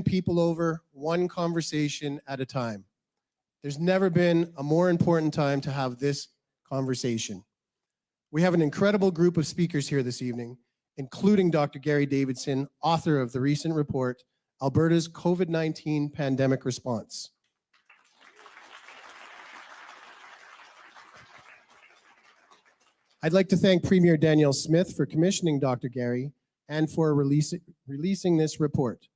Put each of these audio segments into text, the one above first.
people over one conversation at a time. There's never been a more important time to have this conversation. We have an incredible group of speakers here this evening, including Dr. Gary Davidson, author of the recent report, Alberta's COVID-19 Pandemic Response. I'd like to thank Premier Danielle Smith for commissioning Dr. Gary and for releasing this report.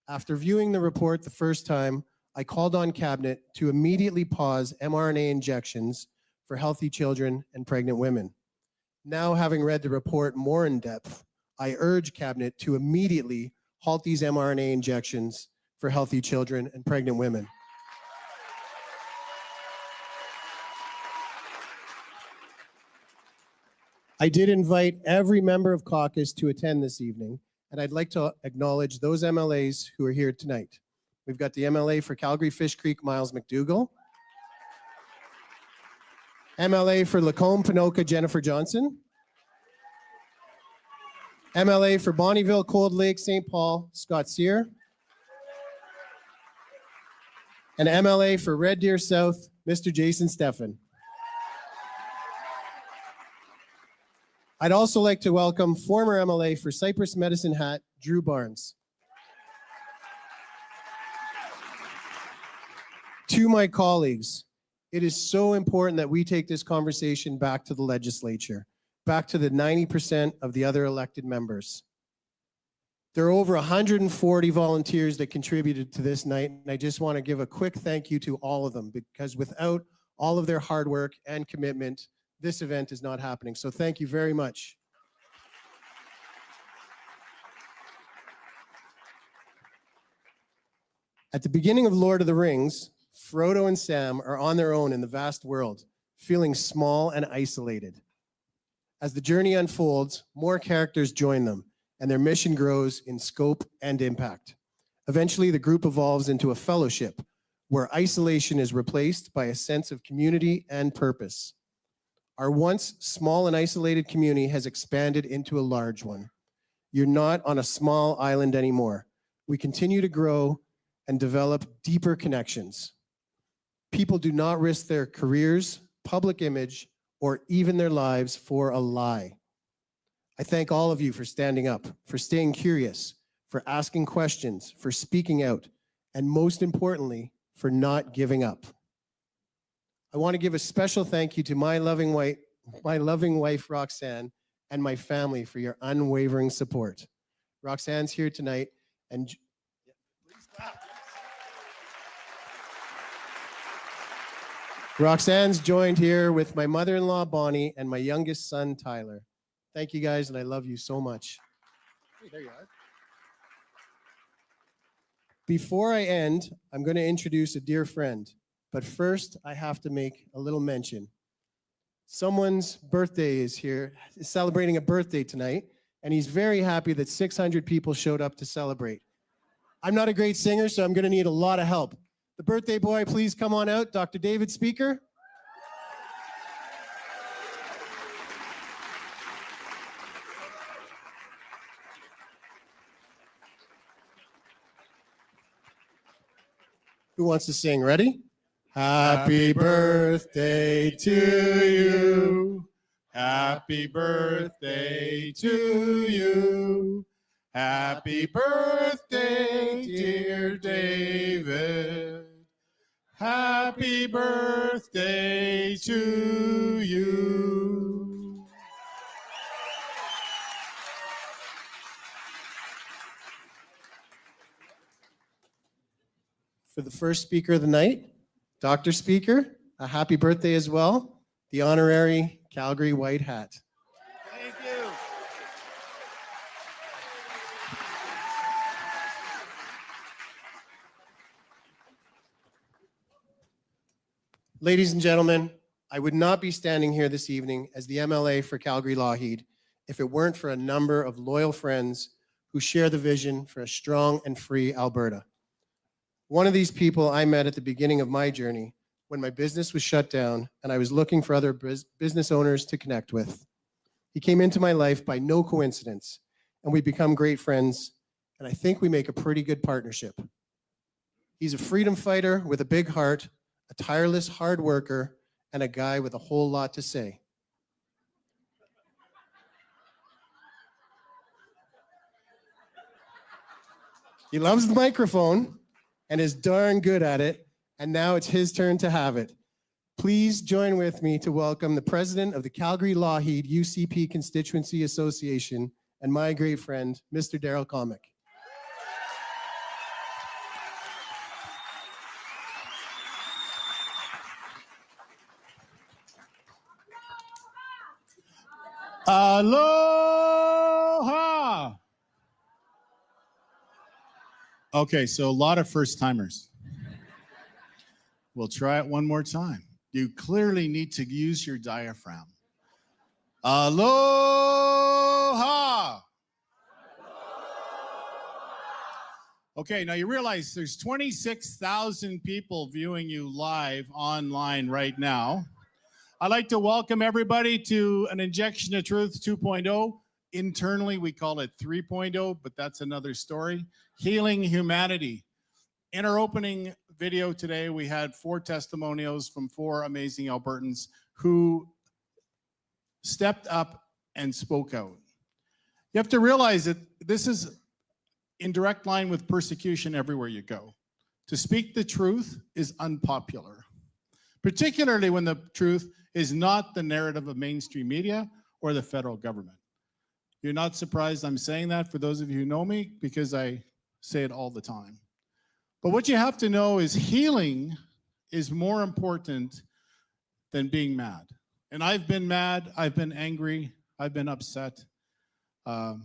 After viewing the report the first time, I called on Cabinet to immediately pause mRNA injections for healthy children and pregnant women. Now, having read the report more in depth, I urge Cabinet to immediately halt these mRNA injections for healthy children and pregnant women. I did invite every member of caucus to attend this evening, and I'd like to acknowledge those MLAs who are here tonight. We've got the MLA for Calgary Fish Creek, Miles McDougall. MLA for Lacombe, Ponoka, Jennifer Johnson. MLA for Bonnyville, Cold Lake, St. Paul, Scott Sear. And MLA for Red Deer South, Mr. Jason Steffen. I'd also like to welcome former MLA for Cypress Medicine Hat, Drew Barnes. To my colleagues, it is so important that we take this conversation back to the legislature, back to the 90% of the other elected members. There are over 140 volunteers that contributed to this night, and I just want to give a quick thank you to all of them, because without all of their hard work and commitment, this event is not happening. So thank you very much. At the beginning of Lord of the Rings, Frodo and Sam are on their own in the vast world, feeling small and isolated. As the journey unfolds, more characters join them, and their mission grows in scope and impact. Eventually, the group evolves into a fellowship, where isolation is replaced by a sense of community and purpose. Our once small and isolated community has expanded into a large one. You're not on a small island anymore. We continue to grow and develop deeper connections. People do not risk their careers, public image, or even their lives for a lie. I thank all of you for standing up, for staying curious, for asking questions, for speaking out, and most importantly, for not giving up. I want to give a special thank you to my loving wife, Roxanne, and my family for your unwavering support. Roxanne's here tonight, and please clap. Roxanne's joined here with my mother-in-law, Bonnie, and my youngest son, Tyler. Thank you guys, and I love you so much. Hey, there you are. Before I end, I'm going to introduce a dear friend. But first, I have to make a little mention. Someone's birthday is here, is celebrating a birthday tonight, and he's very happy that 600 people showed up to celebrate. I'm not a great singer, so I'm going to need a lot of help. The birthday boy, please come on out. Dr. David Speaker. Who wants to sing? Ready? Happy birthday to you. Happy birthday to you. Happy birthday, dear David. Happy birthday to you. For the first speaker of the night, Dr. Speaker, a happy birthday as well, the honorary Calgary White Hat. Thank you. Ladies and gentlemen, I would not be standing here this evening as the MLA for Calgary-Lougheed if it weren't for a number of loyal friends who share the vision for a strong and free Alberta. One of these people I met at the beginning of my journey when my business was shut down and I was looking for other business owners to connect with. He came into my life by no coincidence, and we become great friends, and I think we make a pretty good partnership. He's a freedom fighter with a big heart, a tireless hard worker, and a guy with a whole lot to say. He loves the microphone and is darn good at it, and now it's his turn to have it. Please join with me to welcome the president of the Calgary-Lougheed UCP Constituency Association and my great friend, Mr. Daryl Comic. Aloha! Okay, so a lot of first timers. We'll try it one more time. You clearly need to use your diaphragm. Aloha! Okay, now you realize there's 26,000 people viewing you live online right now. I'd like to welcome everybody to an Injection of Truth 2.0. Internally, we call it 3.0, but that's another story. Healing humanity. In our opening video today, we had 4 testimonials from 4 amazing Albertans who stepped up and spoke out. You have to realize that this is in direct line with persecution everywhere you go. To speak the truth is unpopular, particularly when the truth is not the narrative of mainstream media or the federal government. You're not surprised I'm saying that, for those of you who know me, because I say it all the time. But what you have to know is healing is more important than being mad. And I've been mad, I've been angry, I've been upset. I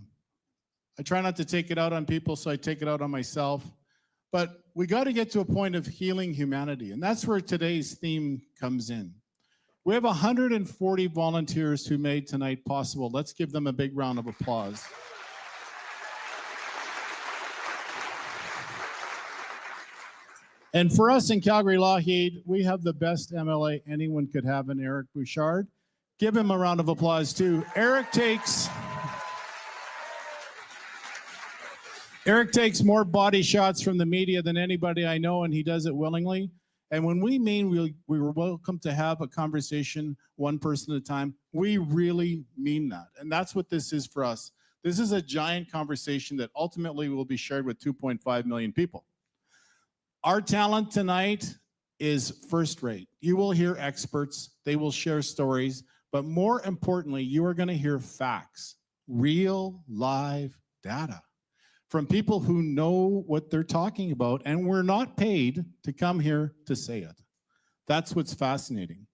try not to take it out on people, so I take it out on myself. But we got to get to a point of healing humanity, and that's where today's theme comes in. We have 140 volunteers who made tonight possible. Let's give them a big round of applause. And for us in Calgary-Lougheed, we have the best MLA anyone could have in Eric Bouchard. Give him a round of applause too. Eric takes more body shots from the media than anybody I know, and he does it willingly. And when we mean we were welcome to have a conversation one person at a time, we really mean that. And that's what this is for us. This is a giant conversation that ultimately will be shared with 2.5 million people. Our talent tonight is first rate. You will hear experts, they will share stories, but more importantly, you are going to hear facts, real live data from people who know what they're talking about, and we're not paid to come here to say it. That's what's fascinating.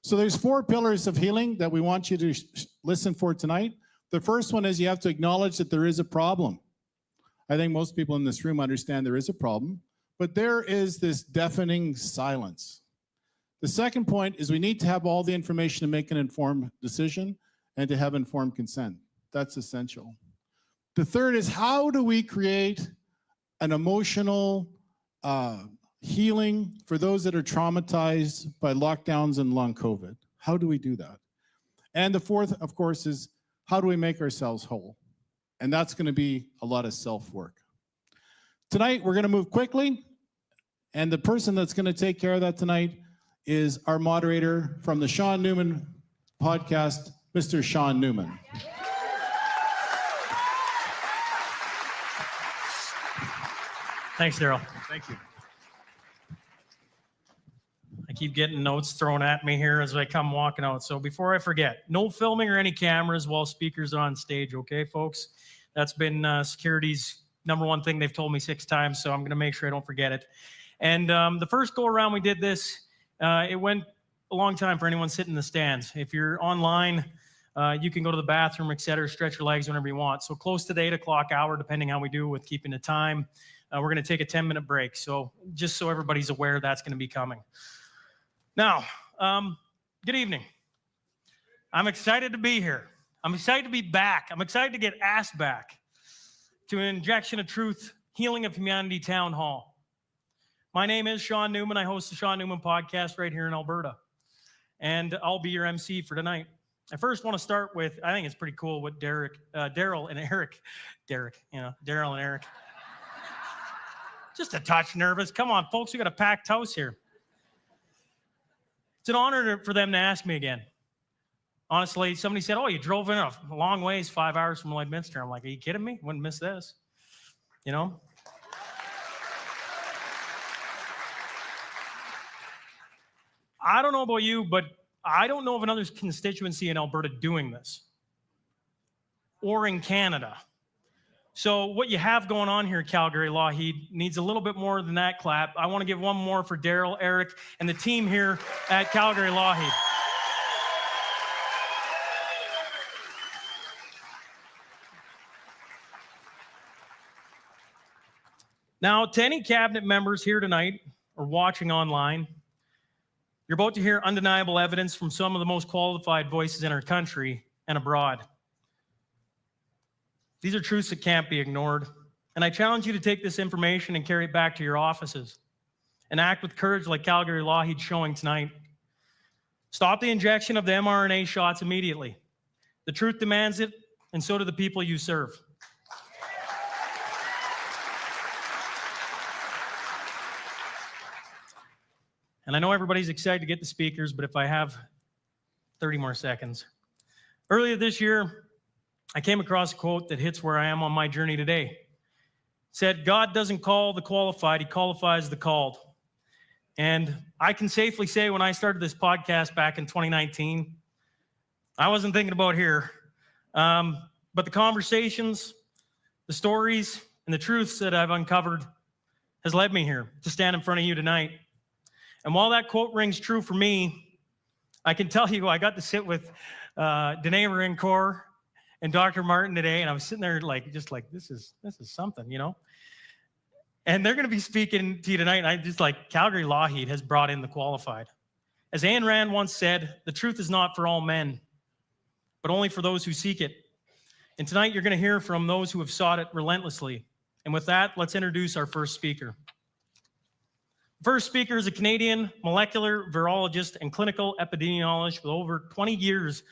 So there's 4 pillars of healing that we want you to listen for tonight. The first one is you have to acknowledge that there is a problem. I think most people in this room understand there is a problem, but there is this deafening silence. The second point is we need to have all the information to make an informed decision and to have informed consent. That's essential. The third is, how do we create an emotional healing for those that are traumatized by lockdowns and long COVID? How do we do that? And the fourth, of course, is how do we make ourselves whole? And that's going to be a lot of self-work. Tonight, we're going to move quickly. And the person that's going to take care of that tonight is our moderator from the Sean Newman podcast, Mr. Sean Newman. Thanks, Daryl. Thank you. I keep getting notes thrown at me here as I come walking out. So before I forget, no filming or any cameras while speakers are on stage, okay, folks? That's been security's #1 thing they've told me 6 times, so I'm going to make sure I don't forget it. And the first go around we did this, it went a long time for anyone sitting in the stands. If you're online, you can go to the bathroom, et cetera, stretch your legs whenever you want. So close to the 8 o'clock hour, depending how we do with keeping the time, we're going to take a 10-minute break. So just so everybody's aware, that's going to be coming. Now, good evening. I'm excited to be here. I'm excited to be back. I'm excited to get asked back to an Injection of Truth Healing of Humanity Town Hall. My name is Sean Newman. I host the Sean Newman podcast right here in Alberta. And I'll be your MC for tonight. I first want to start with, I think it's pretty cool what Daryl and Eric Just a touch nervous. Come on, folks, we got a packed house here. It's an honor for them to ask me again. Honestly, somebody said, oh, you drove in a long ways, 5 hours from Lloydminster. I'm like, are you kidding me? Wouldn't miss this. You know? I don't know about you, but I don't know of another constituency in Alberta doing this, or in Canada. So what you have going on here, Calgary Lougheed, needs a little bit more than that clap. I want to give one more for Daryl, Eric, and the team here at Calgary Lougheed. Now, to any cabinet members here tonight or watching online, you're about to hear undeniable evidence from some of the most qualified voices in our country and abroad. These are truths that can't be ignored. And I challenge you to take this information and carry it back to your offices and act with courage like Calgary Lougheed's showing tonight. Stop the injection of the mRNA shots immediately. The truth demands it, and so do the people you serve. And I know everybody's excited to get the speakers, but if I have 30 more seconds. Earlier this year, I came across a quote that hits where I am on my journey today. It said, God doesn't call the qualified, he qualifies the called. And I can safely say when I started this podcast back in 2019, I wasn't thinking about here. But the conversations, the stories, and the truths that I've uncovered has led me here to stand in front of you tonight. And while that quote rings true for me, I can tell you I got to sit with Danae Marincourt and Dr. Martin today, and I was sitting there just like, this is something, you know? And they're going to be speaking to you tonight, and I just like, Calgary Lougheed has brought in the qualified. As Ayn Rand once said, the truth is not for all men, but only for those who seek it. And tonight you're going to hear from those who have sought it relentlessly. And with that, let's introduce our first speaker. First speaker is a Canadian molecular virologist and clinical epidemiologist with over 20 years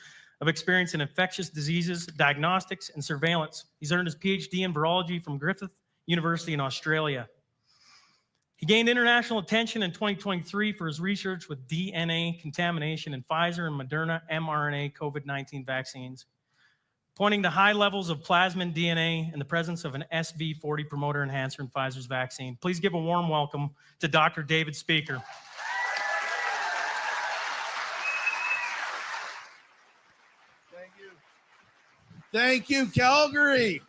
of experience in infectious diseases, diagnostics, and surveillance. He's earned his PhD in virology from Griffith University in Australia. He gained international attention in 2023 for his research with DNA contamination in Pfizer and Moderna mRNA COVID-19 vaccines, pointing to high levels of plasmid DNA in the presence of an SV40 promoter enhancer in Pfizer's vaccine. Please give a warm welcome to Dr. David Speaker. Thank you, Calgary.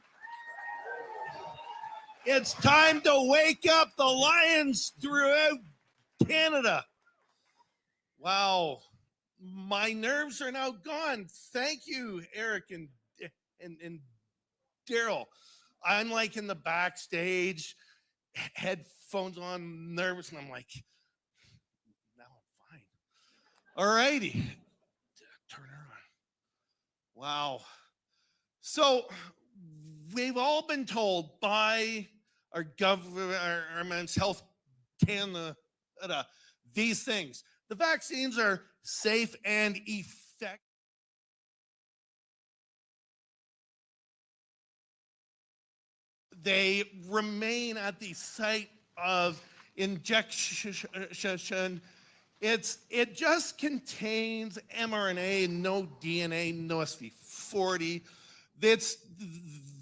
It's time to wake up the lions throughout Canada. Wow, my nerves are now gone. Thank you, Eric and Daryl. I'm like in the backstage, headphones on, nervous, and I'm like, now I'm fine. All righty, turn her on. Wow. So we've all been told by our government's Health Canada these things. The vaccines are safe and effective. They remain at the site of injection. It just contains mRNA, no DNA, no SV40. It's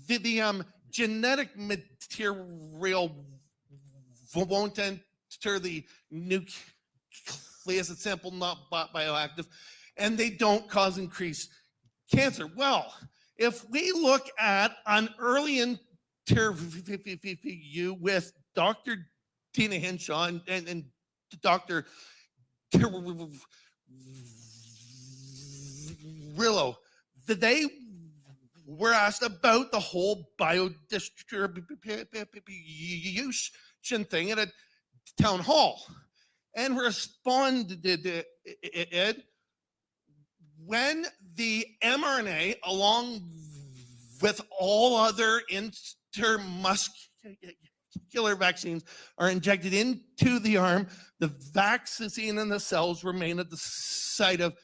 the genetic material won't enter the nucleus. It's simple, not bioactive, and they don't cause increased cancer. Well, if we look at an early interview with Dr. Tina Hinshaw and Dr. Rillo, they were asked about the whole biodistribution thing at a town hall, and responded, Ed, when the mRNA, along with all other intermuscular vaccines, are injected into the arm, the vaccine and the cells remain at the site of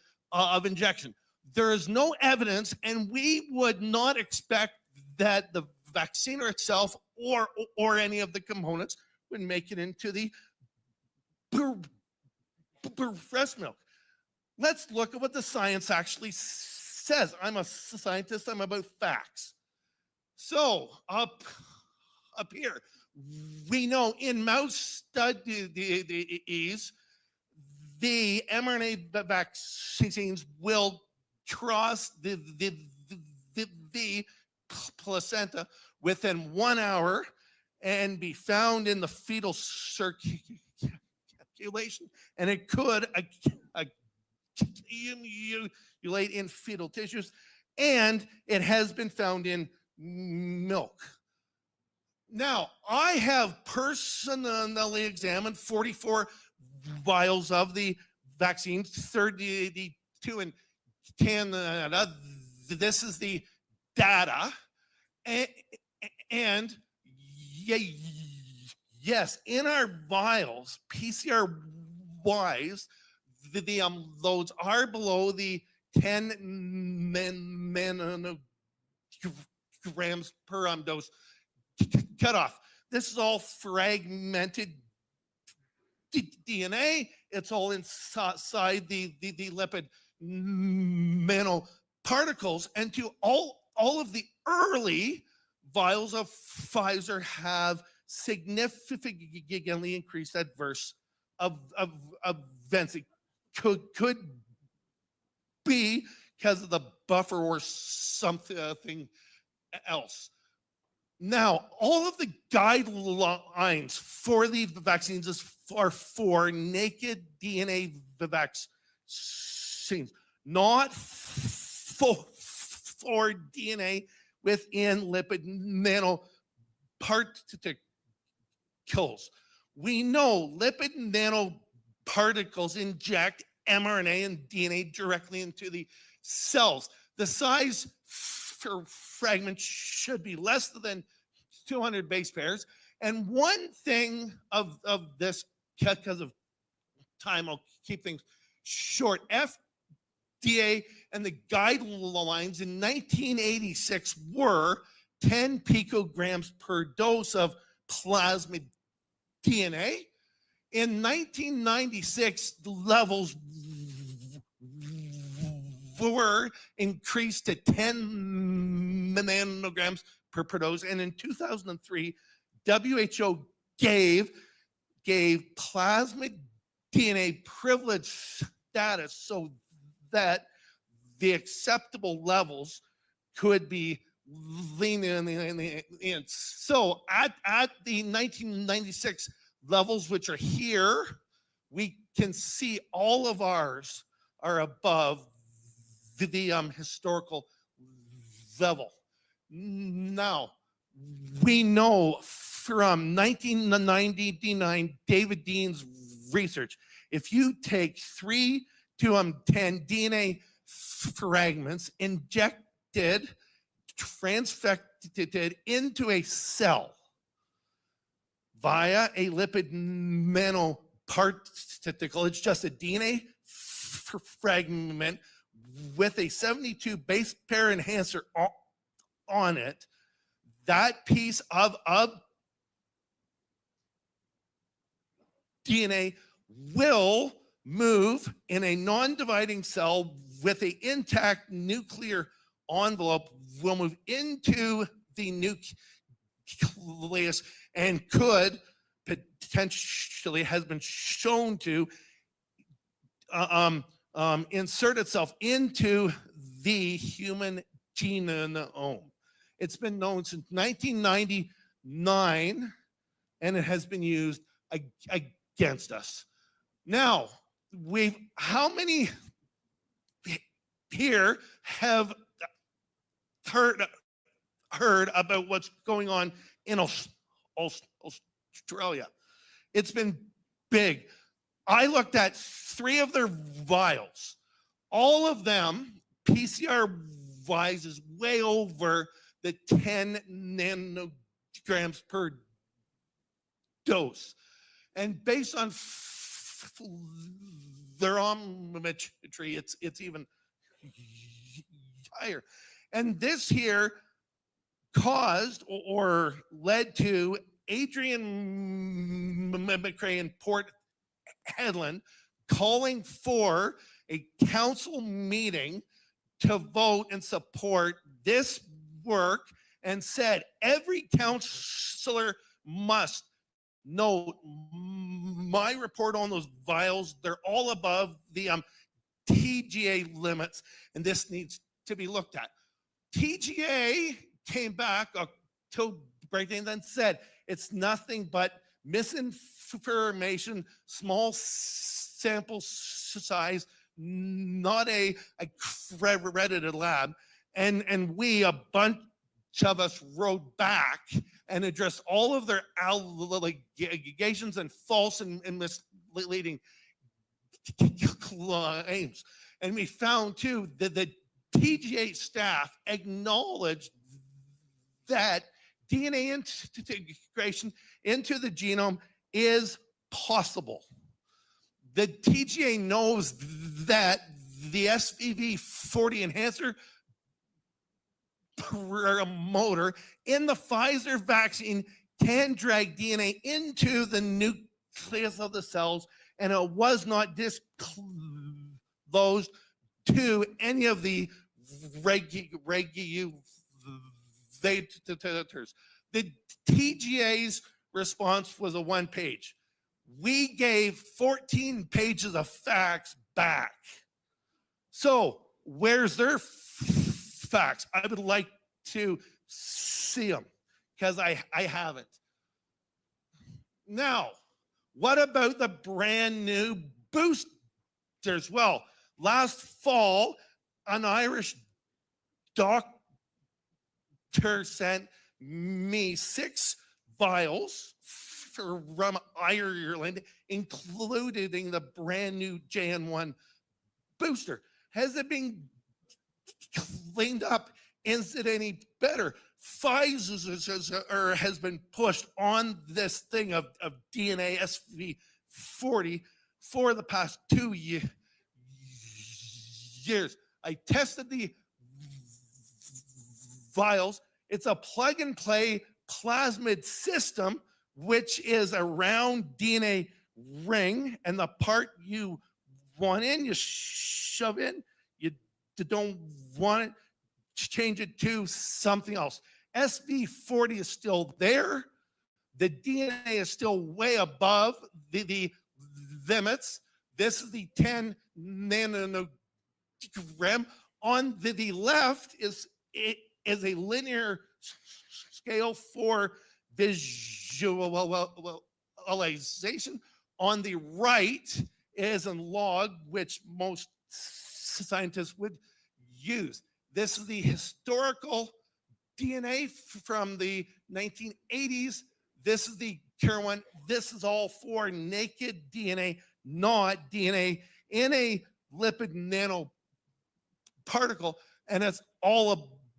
injection. There is no evidence, and we would not expect that the vaccine itself or any of the components would make it into the breast milk. Let's look at what the science actually says. I'm a scientist, I'm about facts. So up here, we know in mouse studies, the mRNA vaccines will cross the placenta within 1 hour and be found in the fetal circulation, and it could accumulate in fetal tissues, and it has been found in milk. Now, I have personally examined 44 vials of the vaccine, 32 in Canada. This is the data. And yes, in our vials, PCR wise, the loads are below the 10 nanograms per dose cutoff. This is all fragmented DNA. It's all inside the lipid nanoparticles. And to all of the early vials of Pfizer have significantly increased adverse events. It could be because of the buffer or something else. Now, all of the guidelines for the vaccines are for naked DNA vaccines, not for DNA within lipid nanoparticles. We know lipid nanoparticles inject mRNA and DNA directly into the cells. The size for fragments should be less than 200 base pairs. And one thing of this, because of time, I'll keep things short. FDA and the guidelines in 1986 were 10 picograms per dose of plasmid DNA. In 1996, the levels were increased to 10 nanograms per dose. And in 2003, WHO gave plasmid DNA privilege status so that the acceptable levels could be lean in. So at the 1996 levels, which are here, we can see all of ours are above the historical level. Now, we know from 1999 David Dean's research, if you take 3 to 10 DNA fragments injected, transfected into a cell via a lipid nanoparticle, it's just a DNA fragment with a 72 base pair enhancer on it, that piece of DNA will move in a non-dividing cell with an intact nuclear envelope, will move into the nucleus and could potentially, has been shown to insert itself into the human genome. It's been known since 1999, and it has been used against us. Now, how many here have heard about what's going on in Australia? It's been big. I looked at 3 of their vials. All of them, PCR-wise, is way over the 10 nanograms per dose. And based on thermometry, it's even higher. And this here caused or led to Adrian McRae in Port Hedland calling for a council meeting to vote and support this work, and said every councillor must note my report on those vials. They're all above the TGA limits, and this needs to be looked at. TGA came back October and then said it's nothing but misinformation, small sample size, not a accredited lab. And we, a bunch of us, wrote back and addressed all of their allegations and false and misleading claims. And we found too that the TGA staff acknowledged that DNA integration into the genome is possible. The TGA knows that the SVV40 enhancer promoter in the Pfizer vaccine can drag DNA into the nucleus of the cells, and it was not disclosed to any of the regulators. The TGA's response was a one-page. We gave 14 pages of facts back. So where's their facts? I would like to see them, because I haven't. Now, what about the brand new boosters? Well, last fall, an Irish doctor sent me 6 vials from Ireland, including the brand new JN1 booster. Has it been cleaned up? Is it any better? Pfizer has been pushed on this thing of DNA SV40 for the past 2 years. I tested the vials. It's a plug and play plasmid system, which is a round DNA ring, and the part you want in, you shove in. You don't want it, change it to something else. SV40 is still there. The DNA is still way above the limits. This is the 10 nanogram. On the left is a linear scale for visualization. On the right is in log, which most scientists would use. This is the historical DNA from the 1980s. This is the current one. This is all for naked DNA, not DNA in a lipid nanoparticle, and it's all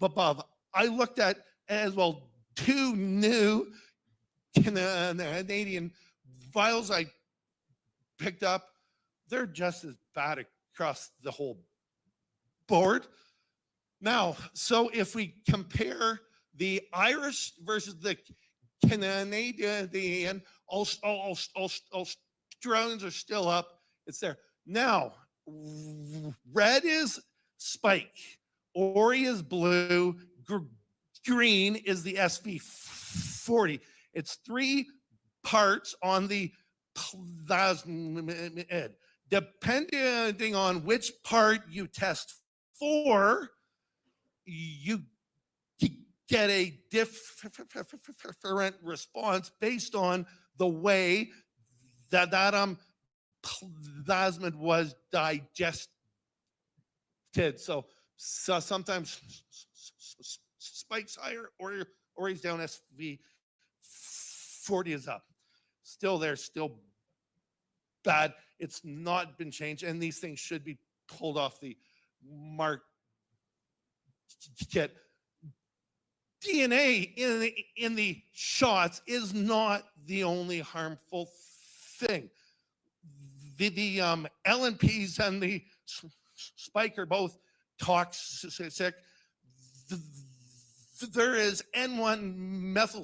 above. I looked at as well 2 new Canadian vials I picked up. They're just as bad across the whole board. Now, so if we compare the Irish versus the Canadian, Australians are still up. It's there. Now, red is spike, ori is blue, green is the SV40. It's 3 parts on the plasmid. Depending on which part you test for, you get a different response based on the way that plasmid was digested. So sometimes spikes higher or he's down, SV40 is up. Still there, still bad. It's not been changed, and these things should be pulled off the market. DNA in the shots is not the only harmful thing. The LNPs and the spike are both toxic. There is N1 methyl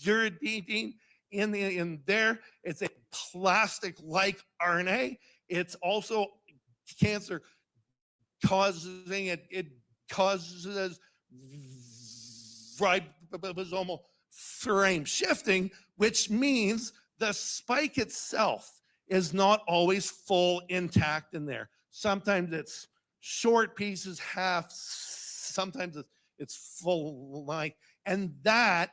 uridine in there. It's a plastic-like RNA. It's also cancer causing it causes ribosomal frame shifting, which means the spike itself is not always full intact in there. Sometimes it's short pieces, half, sometimes it's full like, and that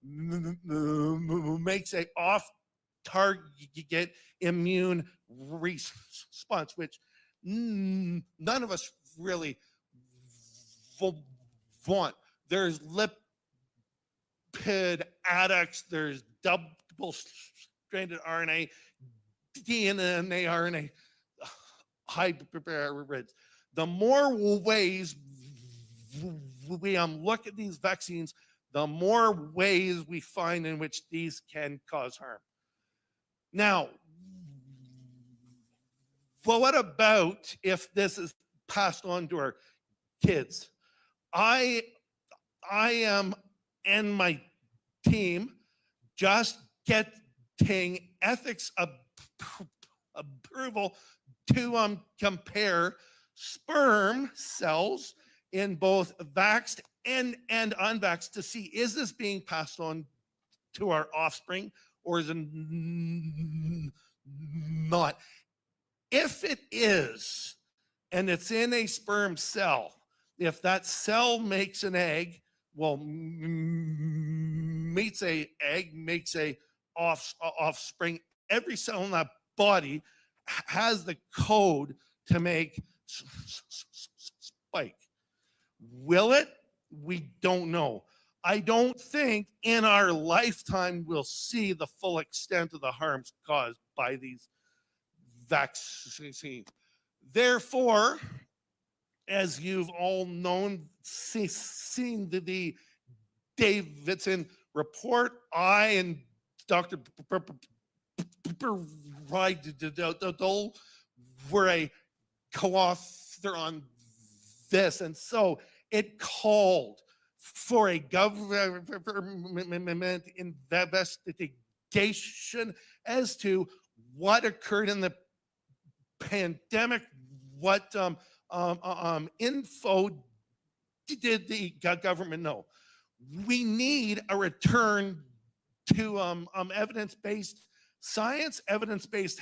makes a off-target immune response, which none of us really want. There's lipid adducts, there's double-stranded RNA, DNA, RNA hybrids. The more ways we look at these vaccines, the more ways we find in which these can cause harm. Now, well, what about if this is passed on to our kids? I am and my team just getting ethics approval to compare sperm cells in both vaxxed and unvaxxed to see, is this being passed on to our offspring or is it not? If it is, and it's in a sperm cell, if that cell makes an egg, well, meets a egg, makes a offspring, every cell in that body has the code to make spike. Will it? We don't know. I don't think in our lifetime we'll see the full extent of the harms caused by these vaccines. Therefore, as you've all known, seen the Davidson report, I and Dr. Dole were a co-author on this, and so it called for a government investigation as to what occurred in the pandemic, what info did the government know. We need a return to evidence-based science, evidence-based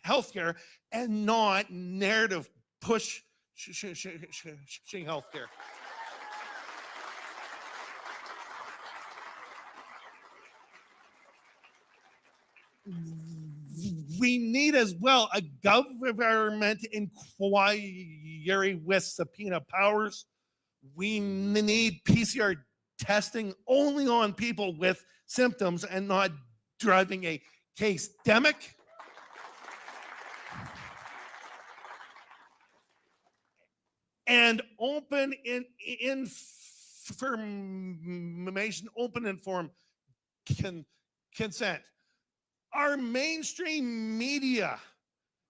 healthcare, and not narrative pushing healthcare. We need as well a government inquiry with subpoena powers. We need PCR testing only on people with symptoms and not driving a case-demic. And open information, open informed consent. Our mainstream media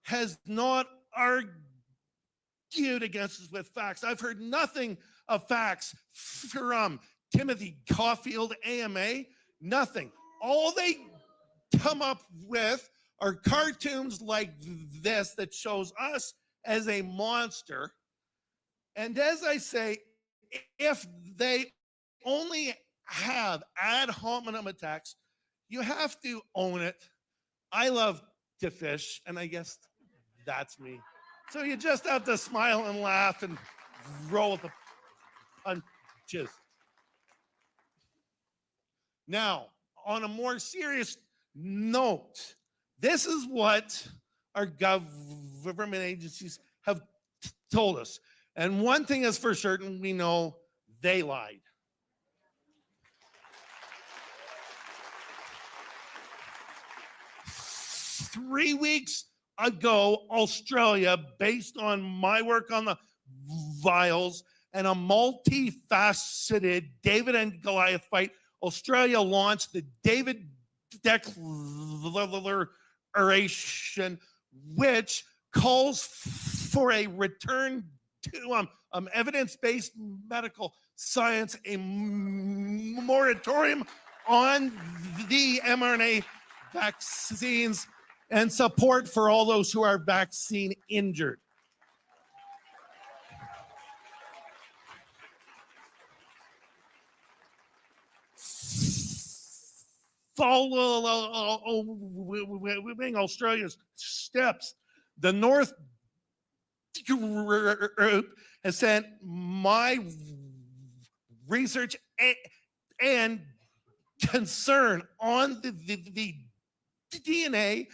has not argued against us with facts. I've heard nothing of facts from Timothy Caulfield, AMA, nothing. All they come up with are cartoons like this that shows us as a monster. And as I say, if they only have ad hominem attacks, you have to own it. I love to fish, and I guess that's me. So you just have to smile and laugh and roll with the punches. Now, on a more serious note, this is what our government agencies have told us. And one thing is for certain, we know they lied. Three weeks ago, Australia, based on my work on the vials and a multifaceted David and Goliath fight, Australia launched the David Declaration, which calls for a return to evidence-based medical science, a moratorium on the mRNA vaccines, and support for all those who are vaccine injured. Following Australia's steps, the North Group has sent my research and concern on the DNA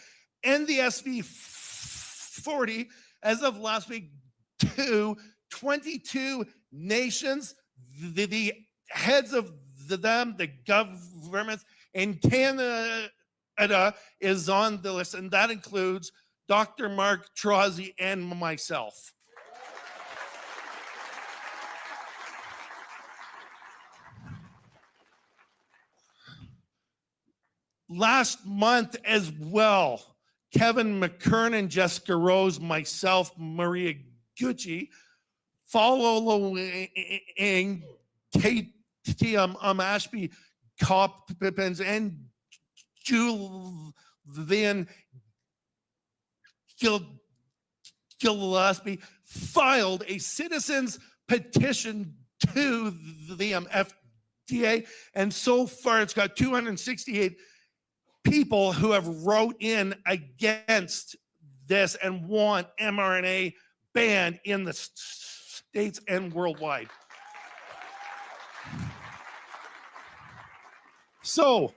and the SV40 as of last week to 22 nations, the heads of the governments in Canada is on the list, and that includes Dr. Mark Trozzi and myself. Last month as well, Kevin McKernan, Jessica Rose, myself, Maria Gucci, following Kate Ashby Coppins and Julian Gillespie filed a citizens petition to the FDA, and so far it's got 268 people who have wrote in against this and want mRNA banned in the States and worldwide. So,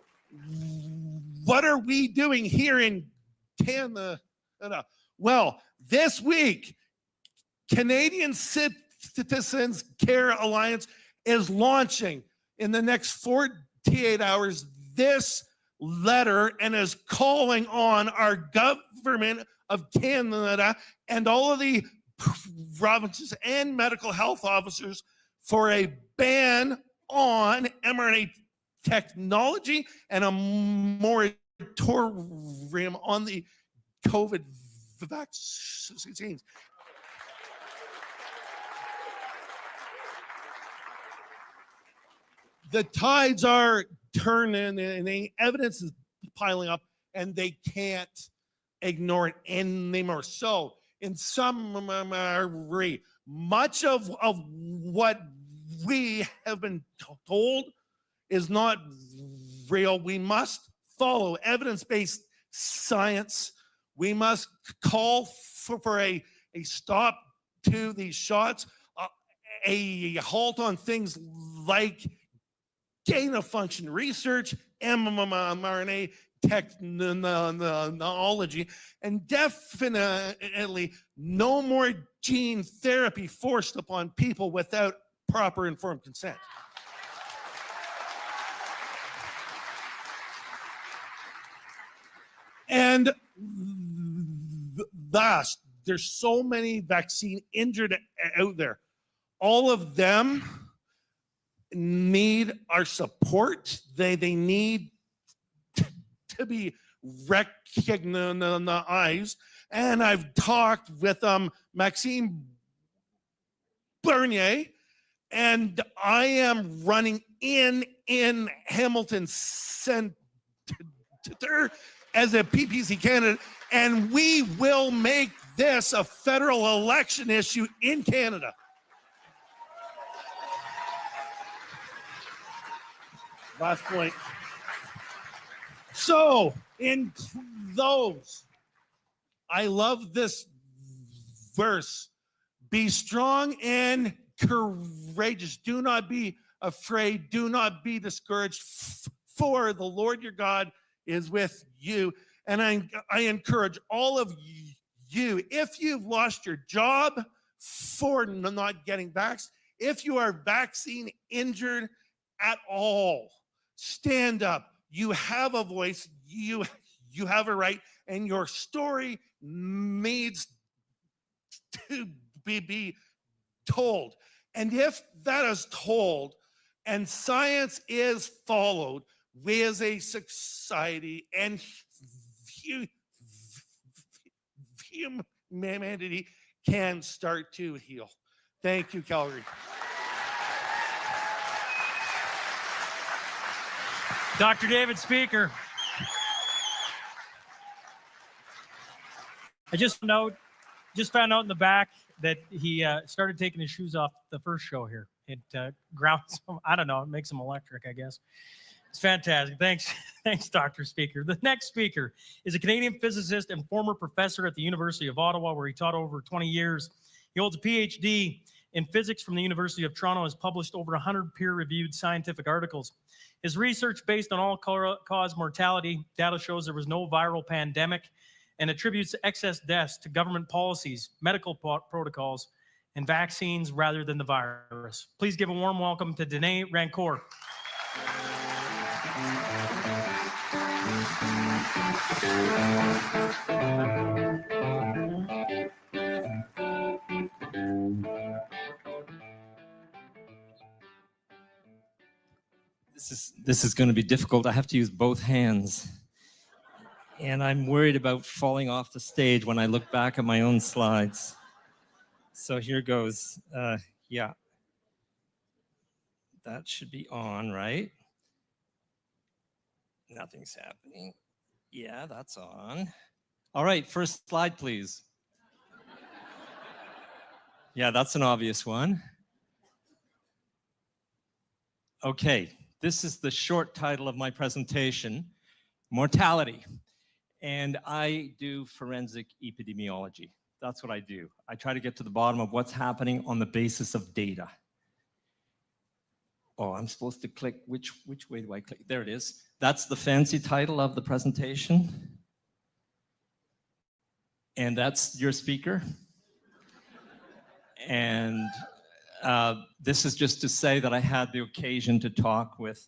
what are we doing here in Canada? Well, this week, Canadian Citizens Care Alliance is launching in the next 48 hours this letter and is calling on our government of Canada and all of the provinces and medical health officers for a ban on mRNA technology and a moratorium on the COVID vaccines. The tides are turning and the evidence is piling up and they can't ignore it anymore. So in summary, much of what we have been told is not real. We must follow evidence-based science. We must call for a stop to these shots, a halt on things like gain-of-function research, mRNA technology, and definitely no more gene therapy forced upon people without proper informed consent. And thus, there's so many vaccine injured out there. All of them need our support. They need to be recognized. And I've talked with Maxime Bernier, and I am running in Hamilton Centre as a PPC candidate, and we will make this a federal election issue in Canada. Last point. So, in those, I love this verse. Be strong and courageous. Do not be afraid. Do not be discouraged. For the Lord your God is with you. And I encourage all of you, if you've lost your job for not getting vaxxed, if you are vaccine injured at all, stand up. You have a voice, you have a right, and your story needs to be told. And if that is told and science is followed, we as a society and humanity can start to heal. Thank you, Calgary. Dr. David Speaker. I just found out in the back that he started taking his shoes off the first show here. It grounds him, I don't know, it makes him electric, I guess. It's fantastic. Thanks, Dr. Speaker. The next speaker is a Canadian physicist and former professor at the University of Ottawa, where he taught over 20 years. He holds a PhD in physics from the University of Toronto, has published over 100 peer-reviewed scientific articles. His research based on all-cause mortality data shows there was no viral pandemic and attributes excess deaths to government policies, medical protocols, and vaccines rather than the virus. Please give a warm welcome to Denis Rancourt. This is going to be difficult. I have to use both hands. And I'm worried about falling off the stage when I look back at my own slides. So here goes. Yeah. That should be on, right? Nothing's happening. Yeah, that's on. All right, first slide, please. Yeah, that's an obvious one. Okay, this is the short title of my presentation, Mortality. And I do forensic epidemiology. That's what I do. I try to get to the bottom of what's happening on the basis of data. Oh, I'm supposed to click, which way do I click? There it is. That's the fancy title of the presentation. And that's your speaker. And this is just to say that I had the occasion to talk with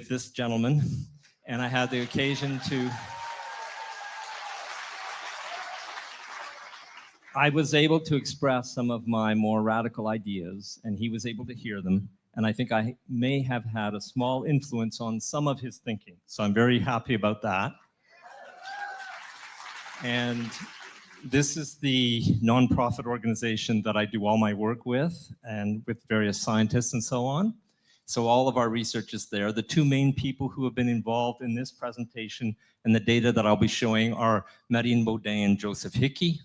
this gentleman, and I had the occasion to, I was able to express some of my more radical ideas, and he was able to hear them. And I think I may have had a small influence on some of his thinking. So I'm very happy about that. And this is the nonprofit organization that I do all my work with, and with various scientists and so on. So all of our research is there. The two main people who have been involved in this presentation and the data that I'll be showing are Marine Baudin and Joseph Hickey.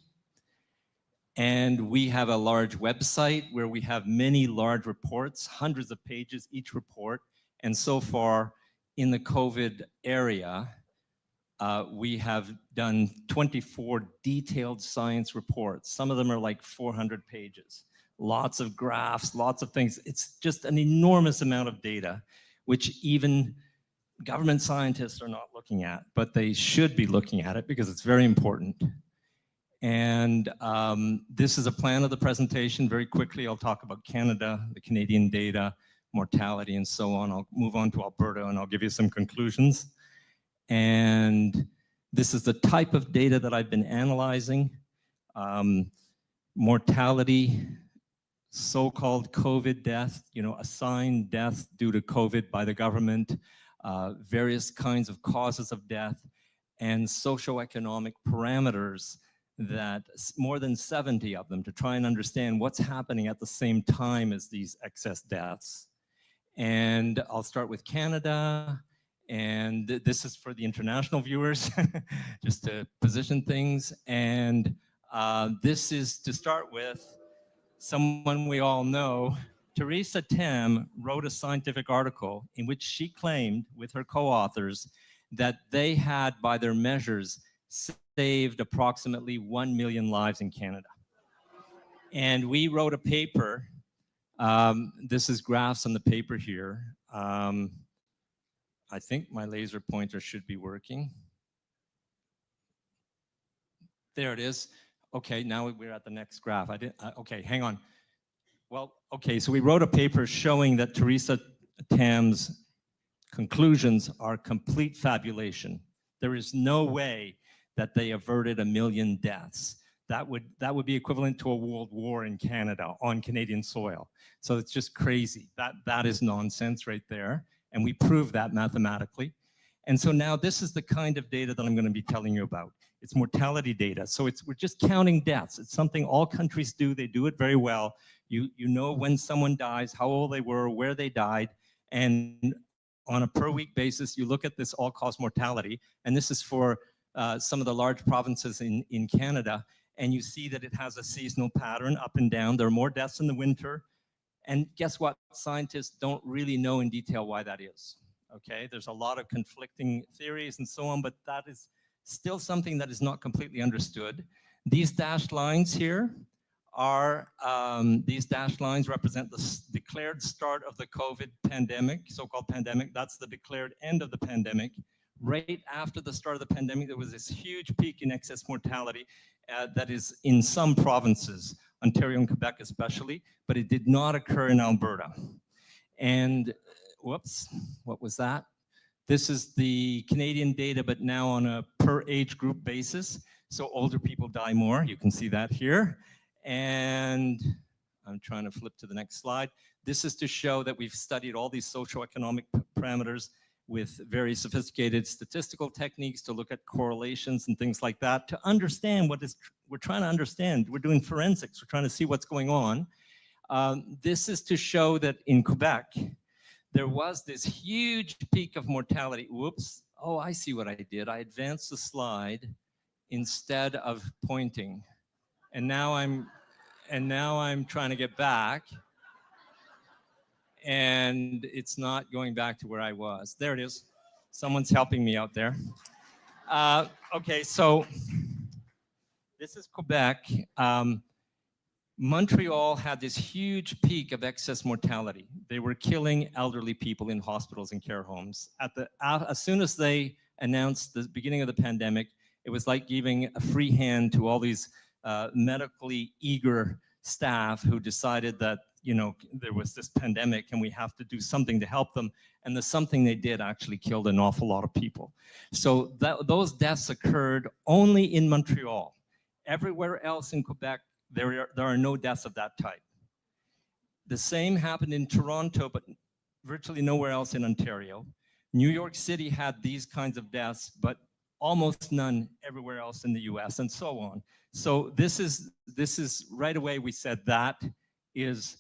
And we have a large website where we have many large reports, hundreds of pages each report. And so far in the COVID area, we have done 24 detailed science reports. Some of them are like 400 pages. Lots of graphs, lots of things. It's just an enormous amount of data, which even government scientists are not looking at, but they should be looking at it because it's very important. And this is a plan of the presentation. Very quickly, I'll talk about Canada, the Canadian data, mortality, and so on. I'll move on to Alberta, and I'll give you some conclusions. And this is the type of data that I've been analyzing. Mortality, so-called COVID death, assigned death due to COVID by the government, various kinds of causes of death, and socioeconomic parameters, that more than 70 of them, to try and understand what's happening at the same time as these excess deaths. And I'll start with Canada, and this is for the international viewers, just to position things. And this is, to start with, someone we all know. Theresa Tam wrote a scientific article in which she claimed, with her co-authors, that they had, by their measures, saved approximately 1 million lives in Canada. And we wrote a paper. This is graphs on the paper here. I think my laser pointer should be working. There it is. Okay, now we're at the next graph. Okay, hang on. Well, okay, so we wrote a paper showing that Theresa Tam's conclusions are complete fabulation. There is no way that they averted 1 million deaths. That would be equivalent to a world war in Canada on Canadian soil. So it's just crazy. That is nonsense right there. And we proved that mathematically. And so now this is the kind of data that I'm going to be telling you about. It's mortality data. So we're just counting deaths. It's something all countries do. They do it very well. You know when someone dies, how old they were, where they died, and on a per week basis, you look at this all-cause mortality, and this is for some of the large provinces in Canada, and you see that it has a seasonal pattern up and down. There are more deaths in the winter, and guess what? Scientists don't really know in detail why that is. Okay, there's a lot of conflicting theories and so on, but that is still something that is not completely understood. These dashed lines here are, these dashed lines represent the declared start of the COVID pandemic, so-called pandemic. That's the declared end of the pandemic. Right after the start of the pandemic, there was this huge peak in excess mortality that is in some provinces, Ontario and Quebec especially, but it did not occur in Alberta. And whoops, what was that? This is the Canadian data, but now on a per age group basis. So older people die more. You can see that here. And I'm trying to flip to the next slide. This is to show that we've studied all these socioeconomic parameters with very sophisticated statistical techniques to look at correlations and things like that to understand we're trying to understand. We're doing forensics. We're trying to see what's going on. This is to show that in Quebec, there was this huge peak of mortality. Whoops. Oh, I see what I did. I advanced the slide instead of pointing. And now I'm trying to get back. And it's not going back to where I was. There it is. Someone's helping me out there. Okay, so this is Quebec. Montreal had this huge peak of excess mortality. They were killing elderly people in hospitals and care homes. As soon as they announced the beginning of the pandemic, it was like giving a free hand to all these medically eager staff who decided that, you know, there was this pandemic and we have to do something to help them. And the something they did actually killed an awful lot of people. So those deaths occurred only in Montreal. Everywhere else in Quebec, there are no deaths of that type. The same happened in Toronto, but virtually nowhere else in Ontario. New York City had these kinds of deaths, but almost none everywhere else in the US, and so on. So this is right away we said that is,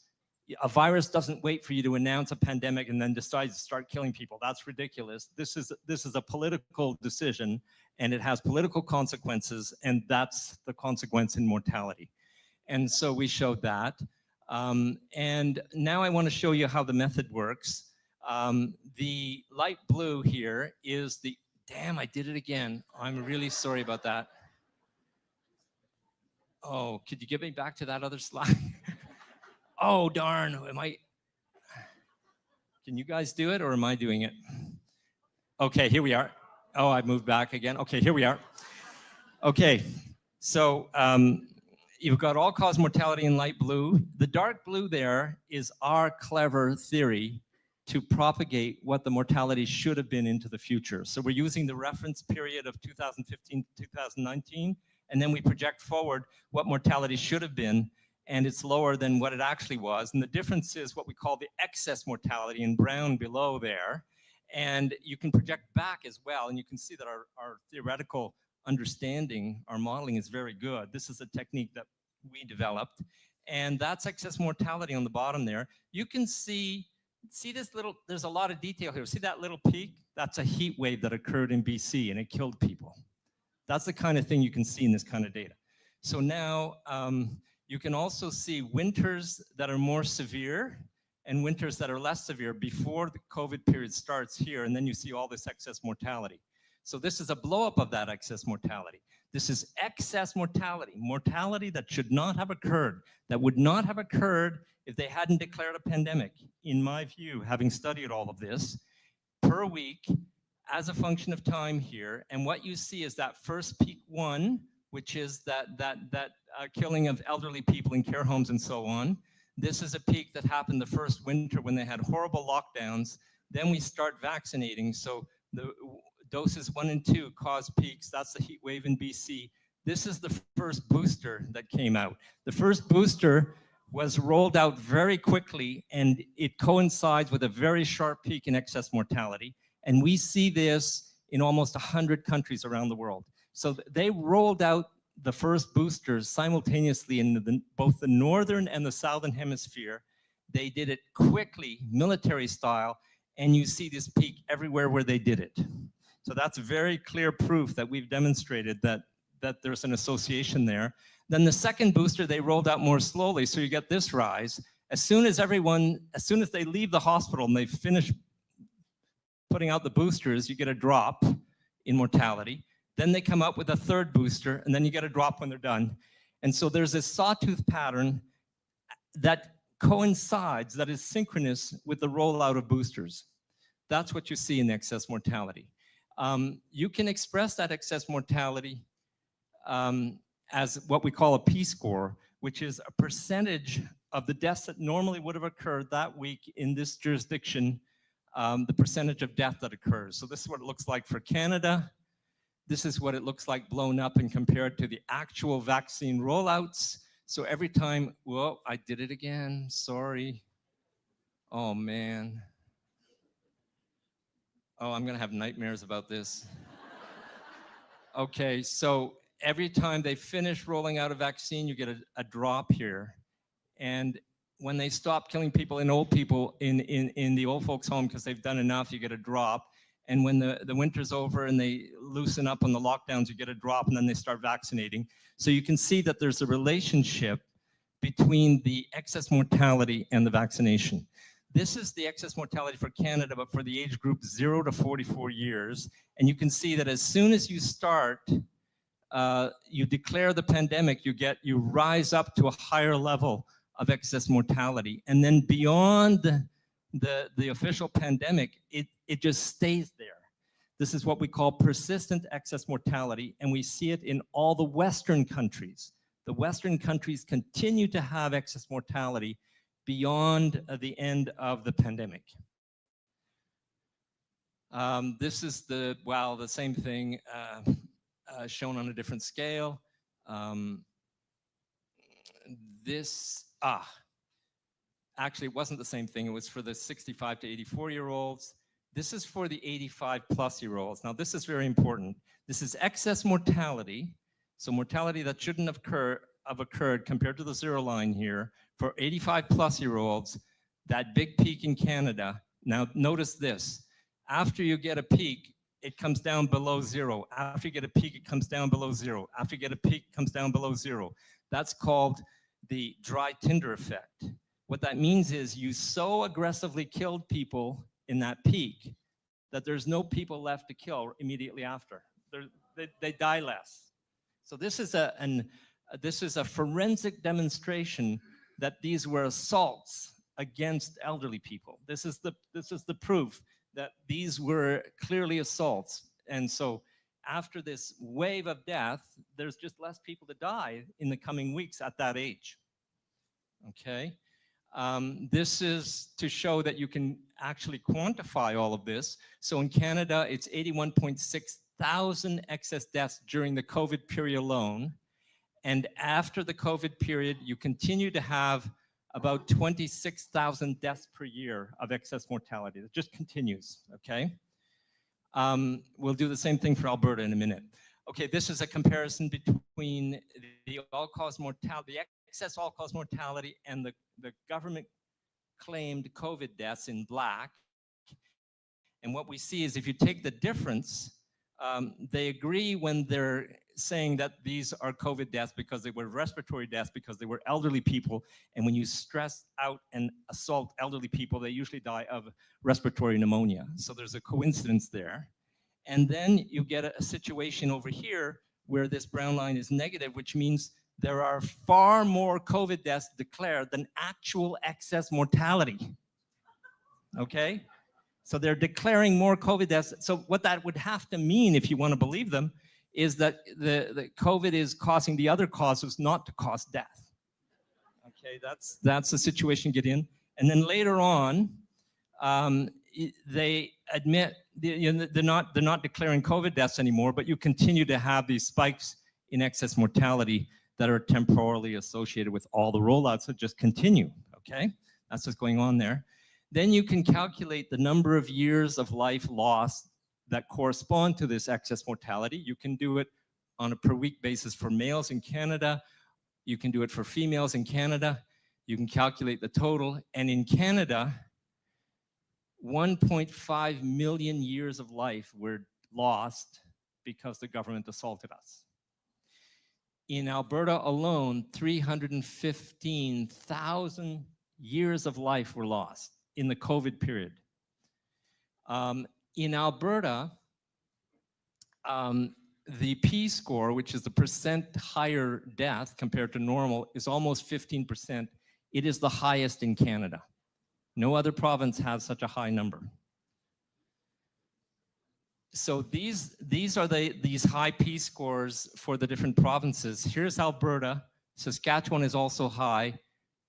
a virus doesn't wait for you to announce a pandemic and then decide to start killing people. That's ridiculous. This is a political decision, and it has political consequences, and that's the consequence in mortality. And so we showed that. And now I want to show you how the method works. The light blue here is the, damn, I did it again. I'm really sorry about that. Oh, could you get me back to that other slide? Oh, darn, can you guys do it or am I doing it? Okay, here we are. Oh, I moved back again. Okay, here we are. Okay, so you've got all-cause mortality in light blue. The dark blue there is our clever theory to propagate what the mortality should have been into the future. So we're using the reference period of 2015 to 2019, and then we project forward what mortality should have been, and it's lower than what it actually was. And the difference is what we call the excess mortality in brown below there. And you can project back as well, and you can see that our theoretical understanding, our modeling is very good. This is a technique that we developed, and that's excess mortality on the bottom there. You can see this little, there's a lot of detail here. See that little peak? That's a heat wave that occurred in BC and it killed people. That's the kind of thing you can see in this kind of data. So now you can also see winters that are more severe and winters that are less severe before the COVID period starts here, and then you see all this excess mortality. So this is a blow-up of that excess mortality. This is excess mortality, mortality that should not have occurred, that would not have occurred if they hadn't declared a pandemic, in my view, having studied all of this, per week as a function of time here. And what you see is that first peak one, which is that killing of elderly people in care homes and so on. This is a peak that happened the first winter when they had horrible lockdowns. Then we start vaccinating. So the doses 1 and 2 cause peaks. That's the heat wave in BC. This is the first booster that came out. The first booster was rolled out very quickly, and it coincides with a very sharp peak in excess mortality. And we see this in almost 100 countries around the world. So they rolled out the first boosters simultaneously in both the northern and the southern hemisphere. They did it quickly, military style, and you see this peak everywhere where they did it. So that's very clear proof that we've demonstrated that there's an association there. Then the second booster, they rolled out more slowly, so you get this rise. As soon as they leave the hospital and they finish putting out the boosters, you get a drop in mortality. Then they come up with a third booster, and then you get a drop when they're done. And so there's this sawtooth pattern that coincides, that is synchronous with the rollout of boosters. That's what you see in excess mortality. You can express that excess mortality as what we call a P-score, which is a percentage of the deaths that normally would have occurred that week in this jurisdiction, the percentage of death that occurs. So this is what it looks like for Canada. This is what it looks like blown up and compared to the actual vaccine rollouts. So every time, whoa, I did it again, sorry. Oh man. Oh, I'm gonna have nightmares about this. Okay, so every time they finish rolling out a vaccine, you get a drop here. And when they stop killing people in the old folks home because they've done enough, you get a drop. And when the winter's over and they loosen up on the lockdowns, you get a drop, and then they start vaccinating. So you can see that there's a relationship between the excess mortality and the vaccination. This is the excess mortality for Canada, but for the age group 0 to 44 years. And you can see that as soon as you start, you declare the pandemic, you rise up to a higher level of excess mortality. And then beyond the official pandemic, it just stays there. This is what we call persistent excess mortality, and we see it in all the Western countries. The Western countries continue to have excess mortality beyond the end of the pandemic. This is the same thing shown on a different scale. Actually, it wasn't the same thing. It was for the 65 to 84-year-olds. This is for the 85-plus-year-olds. Now, this is very important. This is excess mortality, so mortality that shouldn't have occurred compared to the zero line here. For 85-plus-year-olds, that big peak in Canada. Now, notice this. After you get a peak, it comes down below zero. After you get a peak, it comes down below zero. After you get a peak, it comes down below zero. That's called the dry tinder effect. What that means is you so aggressively killed people in that peak that there's no people left to kill immediately after. They die less. So this is a forensic demonstration that these were assaults against elderly people. This is the proof that these were clearly assaults. And so after this wave of death, there's just less people to die in the coming weeks at that age. Okay. This is to show that you can actually quantify all of this. So in Canada, it's 81.6 thousand excess deaths during the COVID period alone. And after the COVID period, you continue to have about 26,000 deaths per year of excess mortality. It just continues, okay? We'll do the same thing for Alberta in a minute. Okay, this is a comparison between the all-cause mortality, the excess all-cause mortality and the government claimed COVID deaths in black. And what we see is if you take the difference, they agree when they're saying that these are COVID deaths because they were respiratory deaths because they were elderly people. And when you stress out and assault elderly people, they usually die of respiratory pneumonia. So there's a coincidence there. And then you get a situation over here where this brown line is negative, which means there are far more COVID deaths declared than actual excess mortality. Okay? So they're declaring more COVID deaths. So what that would have to mean, if you want to believe them, is that the COVID is causing the other causes not to cause death. Okay, that's the situation you get in. And then later on, they admit they're not declaring COVID deaths anymore, but you continue to have these spikes in excess mortality that are temporally associated with all the rollouts that just continue. Okay, that's what's going on there. Then you can calculate the number of years of life lost that correspond to this excess mortality. You can do it on a per week basis for males in Canada. You can do it for females in Canada. You can calculate the total. And in Canada, 1.5 million years of life were lost because the government assaulted us. In Alberta alone, 315,000 years of life were lost in the COVID period. In Alberta, the P-score, which is the percent higher death compared to normal, is almost 15%. It is the highest in Canada. No other province has such a high number. So these are these high P-scores for the different provinces. Here's Alberta. Saskatchewan is also high.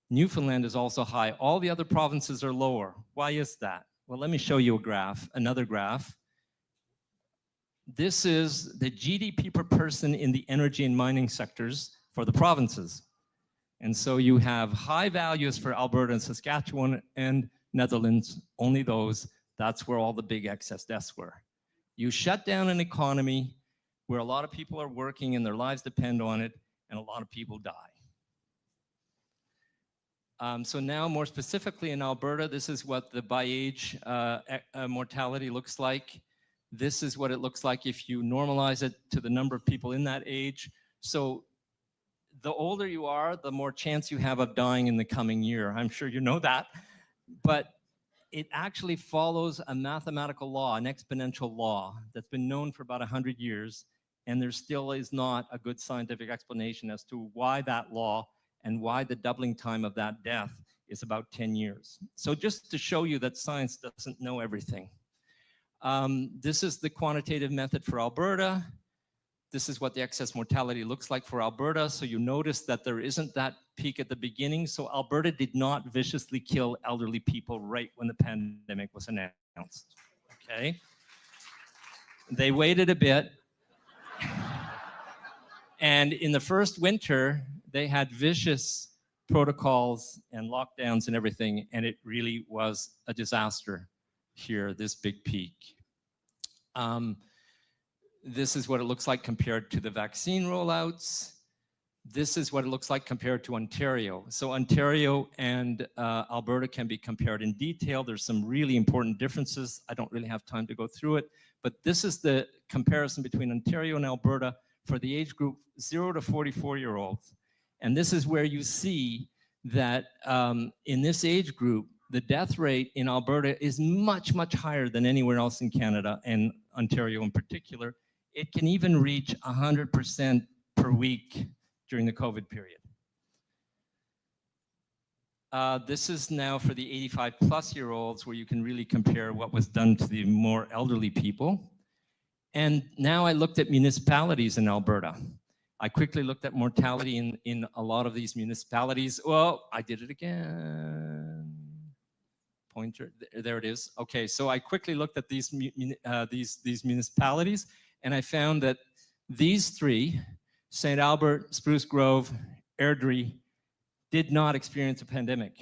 Newfoundland is also high. All the other provinces are lower. Why is that? Well, let me show you a graph, another graph. This is the GDP per person in the energy and mining sectors for the provinces. And so you have high values for Alberta and Saskatchewan and Netherlands, only those. That's where all the big excess deaths were. You shut down an economy where a lot of people are working and their lives depend on it, and a lot of people die. So now more specifically in Alberta, this is what the by age mortality looks like. This is what it looks like if you normalize it to the number of people in that age. So the older you are, the more chance you have of dying in the coming year. I'm sure you know that, but it actually follows a mathematical law, an exponential law that's been known for about 100 years, and there still is not a good scientific explanation as to why that law and why the doubling time of that death is about 10 years. So just to show you that science doesn't know everything. This is the quantitative method for Alberta. This is what the excess mortality looks like for Alberta. So you notice that there isn't that peak at the beginning. So Alberta did not viciously kill elderly people right when the pandemic was announced, okay? They waited a bit. And in the first winter, they had vicious protocols and lockdowns and everything, and it really was a disaster here, this big peak. This is what it looks like compared to the vaccine rollouts. This is what it looks like compared to Ontario. So Ontario and Alberta can be compared in detail. There's some really important differences. I don't really have time to go through it, but this is the comparison between Ontario and Alberta for the age group 0 to 44-year-olds. And this is where you see that in this age group, the death rate in Alberta is much, much higher than anywhere else in Canada, and Ontario in particular. It can even reach 100% per week during the COVID period. This is now for the 85-plus-year-olds, where you can really compare what was done to the more elderly people. And now I looked at municipalities in Alberta. I quickly looked at mortality in a lot of these municipalities. Well, I did it again. Pointer, there it is. Okay, so I quickly looked at these municipalities, and I found that these three, St. Albert, Spruce Grove, Airdrie, did not experience a pandemic.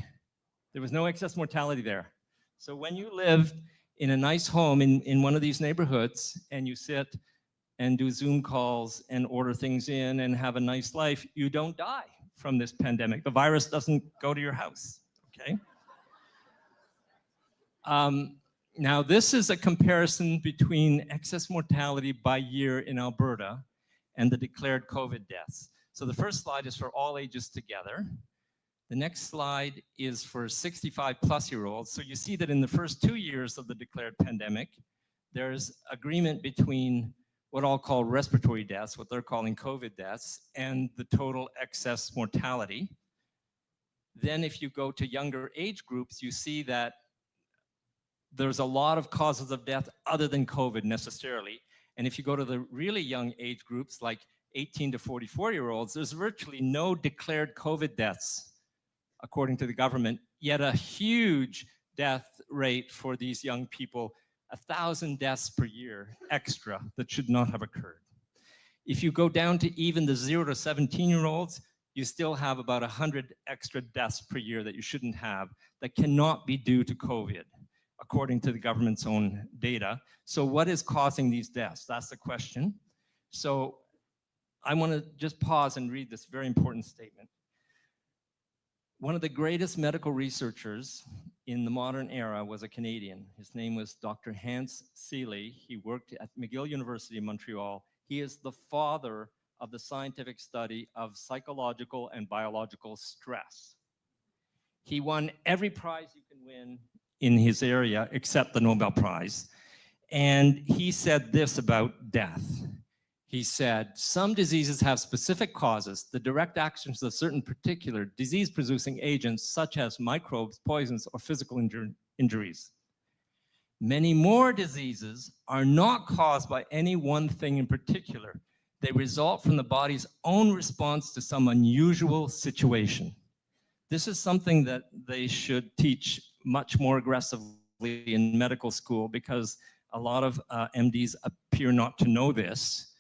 There was no excess mortality there. So when you live in a nice home in one of these neighborhoods, and you sit and do Zoom calls and order things in and have a nice life, you don't die from this pandemic. The virus doesn't go to your house, okay? Now, this is a comparison between excess mortality by year in Alberta and the declared COVID deaths. So the first slide is for all ages together. The next slide is for 65-plus-year-olds. So you see that in the first 2 years of the declared pandemic, there's agreement between what I'll call respiratory deaths, what they're calling COVID deaths, and the total excess mortality. Then if you go to younger age groups, you see that there's a lot of causes of death other than COVID necessarily. And if you go to the really young age groups, like 18 to 44-year-olds, there's virtually no declared COVID deaths, according to the government, yet a huge death rate for these young people, 1,000 deaths per year extra that should not have occurred. If you go down to even the 0 to 17-year-olds, you still have about 100 extra deaths per year that you shouldn't have, that cannot be due to COVID. according to the government's own data. So what is causing these deaths? That's the question. So I want to just pause and read this very important statement. One of the greatest medical researchers in the modern era was a Canadian. His name was Dr. Hans Seeley. He worked at McGill University in Montreal. He is the father of the scientific study of psychological and biological stress. He won every prize you can win in his area except the Nobel Prize. And he said this about death. He said, some diseases have specific causes, the direct actions of certain particular disease-producing agents, such as microbes, poisons, or physical injuries. Many more diseases are not caused by any one thing in particular. They result from the body's own response to some unusual situation. This is something that they should teach much more aggressively in medical school because a lot of MDs appear not to know this.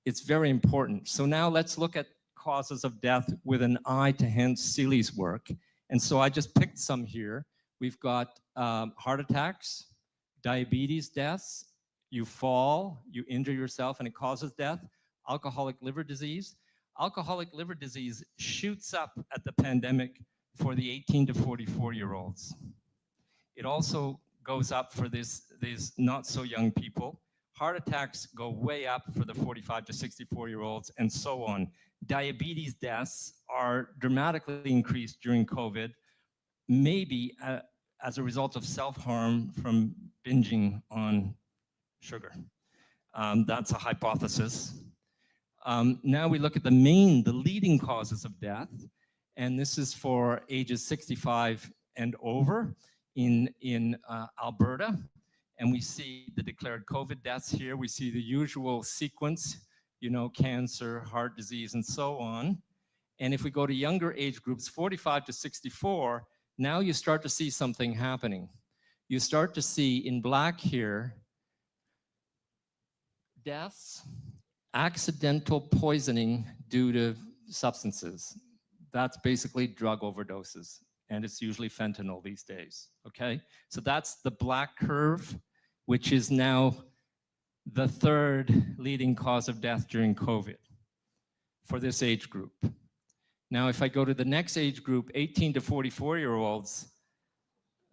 It's very important. So now let's look at causes of death with an eye to Hans Seeley's work. And so I just picked some here. We've got heart attacks, diabetes deaths, you fall, you injure yourself and it causes death, alcoholic liver disease. Alcoholic liver disease shoots up at the pandemic for the 18 to 44-year-olds. It also goes up for these not so young people. Heart attacks go way up for the 45 to 64-year-olds and so on. Diabetes deaths are dramatically increased during COVID, maybe as a result of self-harm from binging on sugar. That's a hypothesis. Now we look at the leading causes of death, and this is for ages 65 and over in Alberta. And we see the declared COVID deaths here. We see the usual sequence, you know, cancer, heart disease, and so on. And if we go to younger age groups, 45 to 64, now you start to see something happening. You start to see in black here, deaths, accidental poisoning due to substances. That's basically drug overdoses. And it's usually fentanyl these days, okay? So that's the black curve, which is now the third leading cause of death during COVID for this age group. Now, if I go to the next age group, 18 to 44-year-olds,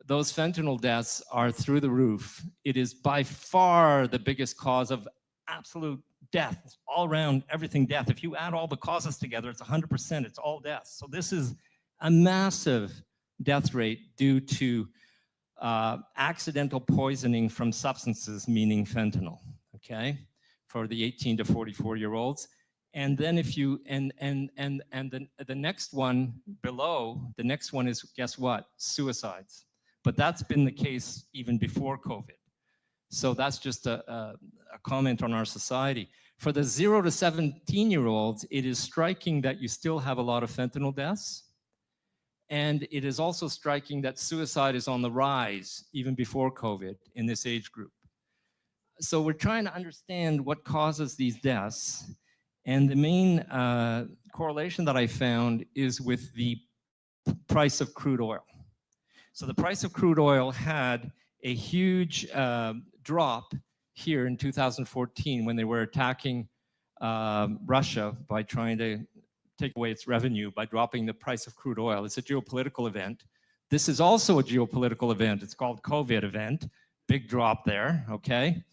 those fentanyl deaths are through the roof. It is by far the biggest cause of absolute death, all around everything death. If you add all the causes together, it's 100%, it's all deaths. So this is a massive death rate due to accidental poisoning from substances, meaning fentanyl, okay, for the 18 to 44-year-olds. And then if you, the next one below, the next one is, guess what? Suicides. But that's been the case even before COVID. So that's just a comment on our society. For the 0 to 17-year-olds, it is striking that you still have a lot of fentanyl deaths. And it is also striking that suicide is on the rise even before COVID in this age group. So we're trying to understand what causes these deaths. And the main correlation that I found is with the price of crude oil. So the price of crude oil had a huge drop here in 2014 when they were attacking Russia by trying to take away its revenue by dropping the price of crude oil. It's a geopolitical event. This is also a geopolitical event. It's called COVID event. Big drop there, okay?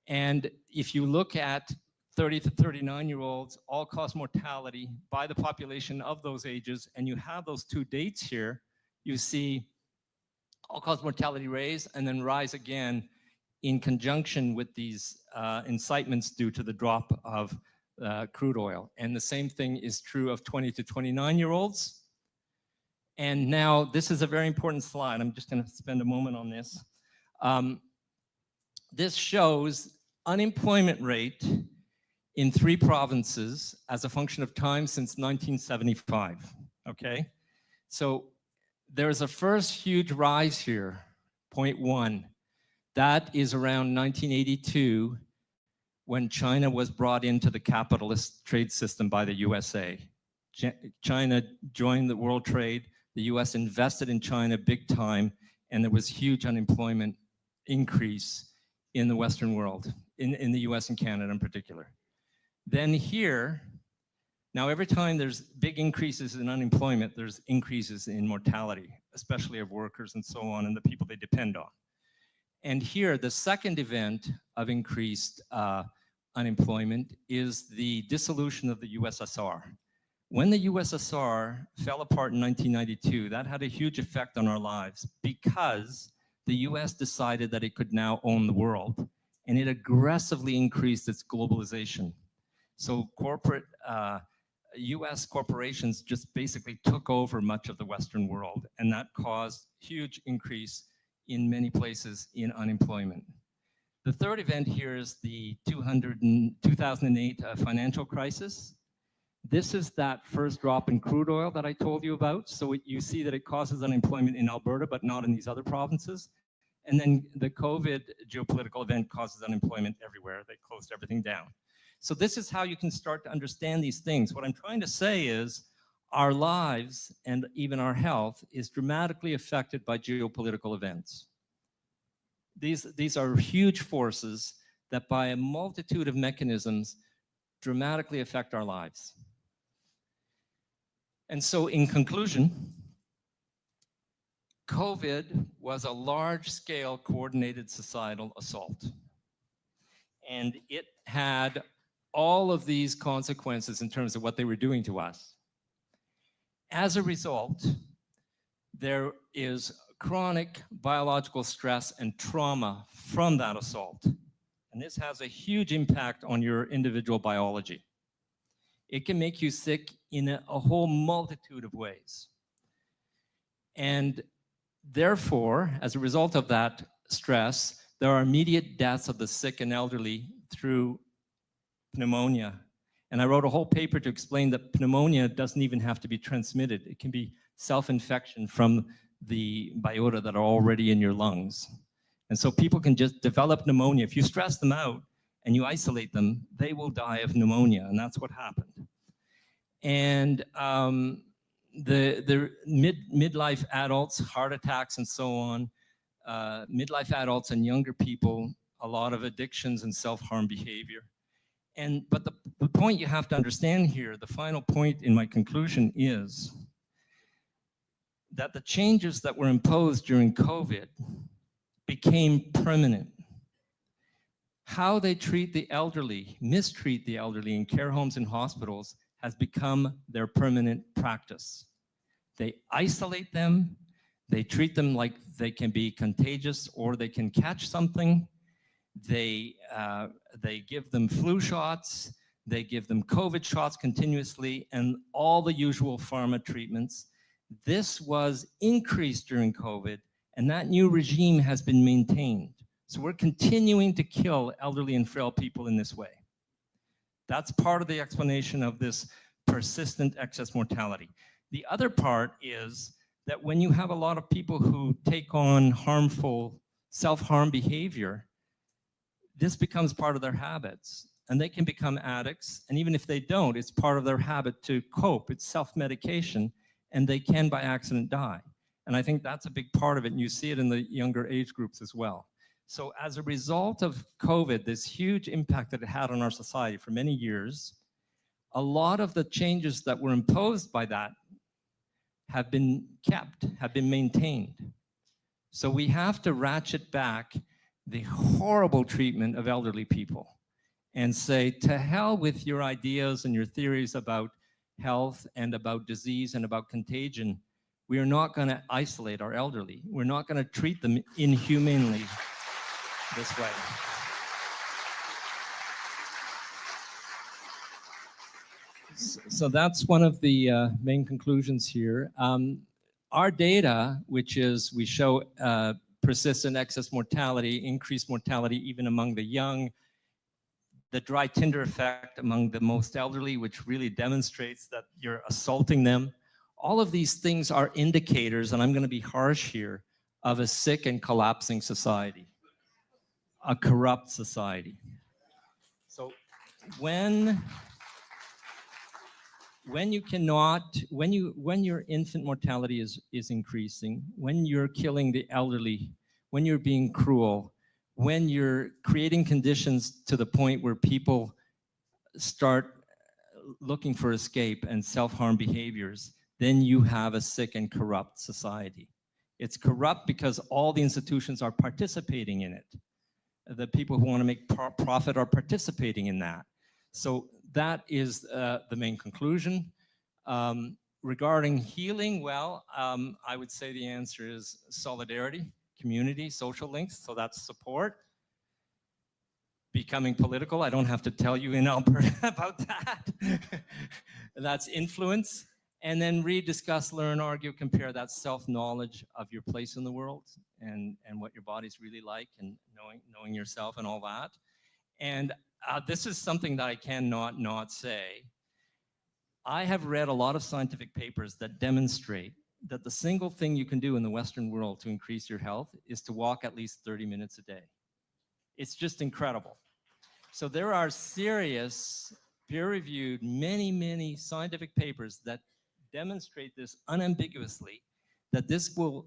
And if you look at 30 to 39-year-olds, all-cause mortality by the population of those ages, and you have those two dates here, you see all-cause mortality raise and then rise again in conjunction with these incitements due to the drop of crude oil. And the same thing is true of 20 to 29-year-olds. And now this is a very important slide. I'm just going to spend a moment on this. This shows unemployment rate in 3 provinces as a function of time since 1975, okay? So there's a first huge rise here, 0.1. That is around 1982 when China was brought into the capitalist trade system by the USA. China joined the world trade, the US invested in China big time, and there was huge unemployment increase in the Western world, in the US and Canada in particular. Then here, now every time there's big increases in unemployment, there's increases in mortality, especially of workers and so on, and the people they depend on. And here, the second event of increased unemployment is the dissolution of the USSR. When the USSR fell apart in 1992, that had a huge effect on our lives because the US decided that it could now own the world, and it aggressively increased its globalization. So US corporations just basically took over much of the Western world, and that caused huge increase in many places in unemployment. The third event here is the 2008 financial crisis. This is that first drop in crude oil that I told you about. So you see that it causes unemployment in Alberta, but not in these other provinces. And then the COVID geopolitical event causes unemployment everywhere. They closed everything down. So this is how you can start to understand these things. What I'm trying to say is our lives and even our health is dramatically affected by geopolitical events. These are huge forces that by a multitude of mechanisms dramatically affect our lives. And so in conclusion, COVID was a large-scale coordinated societal assault. And it had all of these consequences in terms of what they were doing to us. As a result, there is chronic biological stress and trauma from that assault. And this has a huge impact on your individual biology. It can make you sick in a whole multitude of ways. And therefore, as a result of that stress, there are immediate deaths of the sick and elderly through pneumonia. And I wrote a whole paper to explain that pneumonia doesn't even have to be transmitted. It can be self-infection from the biota that are already in your lungs. And so people can just develop pneumonia. If you stress them out and you isolate them, they will die of pneumonia, and that's what happened. And the midlife adults, heart attacks and so on, midlife adults and younger people, a lot of addictions and self-harm behavior. But the point you have to understand here, the final point in my conclusion is that the changes that were imposed during COVID became permanent. How they treat the elderly, mistreat the elderly in care homes and hospitals has become their permanent practice. They isolate them, they treat them like they can be contagious or they can catch something. They give them flu shots, they give them COVID shots continuously, and all the usual pharma treatments. This was increased during COVID, and that new regime has been maintained. So we're continuing to kill elderly and frail people in this way. That's part of the explanation of this persistent excess mortality. The other part is that when you have a lot of people who take on harmful self-harm behavior, this becomes part of their habits, and they can become addicts. And even if they don't, it's part of their habit to cope. It's self-medication, and they can by accident die. And I think that's a big part of it, and you see it in the younger age groups as well. So as a result of COVID, this huge impact that it had on our society for many years, a lot of the changes that were imposed by that have been kept, have been maintained. So we have to ratchet back the horrible treatment of elderly people and say, to hell with your ideas and your theories about health and about disease and about contagion. We are not going to isolate our elderly. We're not going to treat them inhumanely this way. So that's one of the main conclusions here. Our data, which is we show persistent excess mortality, increased mortality even among the young, the dry tinder effect among the most elderly, which really demonstrates that you're assaulting them. All of these things are indicators, and I'm going to be harsh here, of a sick and collapsing society, a corrupt society. So when when you cannot, when your infant mortality is increasing, when you're killing the elderly, when you're being cruel, when you're creating conditions to the point where people start looking for escape and self-harm behaviors, then you have a sick and corrupt society. It's corrupt because all the institutions are participating in it. The people who want to make profit are participating in that. So that is the main conclusion. Regarding healing, well, I would say the answer is solidarity, community, social links, so that's support. Becoming political, I don't have to tell you in Alberta about that. That's influence. And then read, discuss, learn, argue, compare. That's self-knowledge of your place in the world and what your body's really like, and knowing yourself and all that. And this is something that I cannot not say. I have read a lot of scientific papers that demonstrate that the single thing you can do in the Western world to increase your health is to walk at least 30 minutes a day. It's just incredible. So there are serious, peer-reviewed, many scientific papers that demonstrate this unambiguously, that this will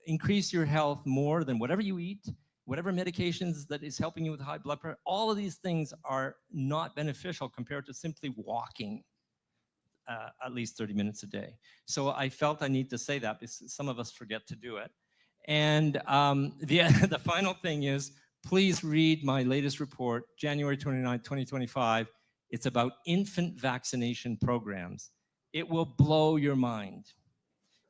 increase your health more than whatever you eat, whatever medications that is helping you with high blood pressure. All of these things are not beneficial compared to simply walking at least 30 minutes a day. So I felt I need to say that because some of us forget to do it. And the final thing is, please read my latest report, January 29, 2025. It's about infant vaccination programs. It will blow your mind,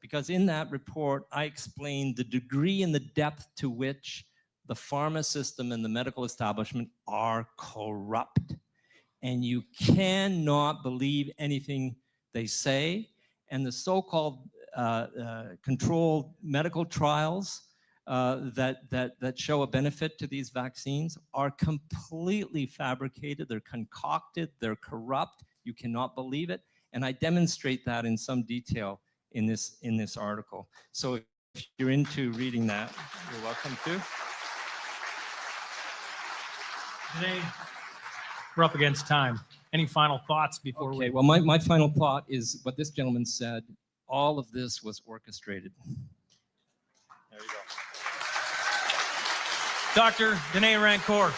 because in that report, I explained the degree and the depth to which the pharma system and the medical establishment are corrupt. And you cannot believe anything they say. And the so-called controlled medical trials that show a benefit to these vaccines are completely fabricated. They're concocted, they're corrupt. You cannot believe it. And I demonstrate that in some detail in this article. So if you're into reading that, you're welcome to. Today, we're up against time. Any final thoughts before Okay, we... well, my final thought is what this gentleman said. All of this was orchestrated. There you go. Dr. Dene Rancourt.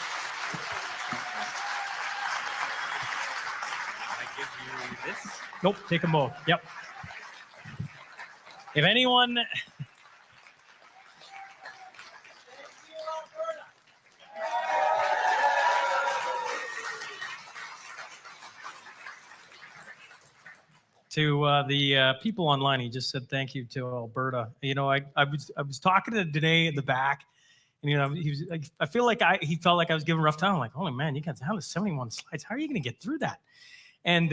I give you this. Nope, take them both. Yep. If anyone... To the people online, he just said thank you to Alberta. You know, I was talking to Dene in the back, and you know, he was like, I feel like he felt like I was giving a rough time. I'm like, holy man, you got 71 slides. How are you going to get through that? And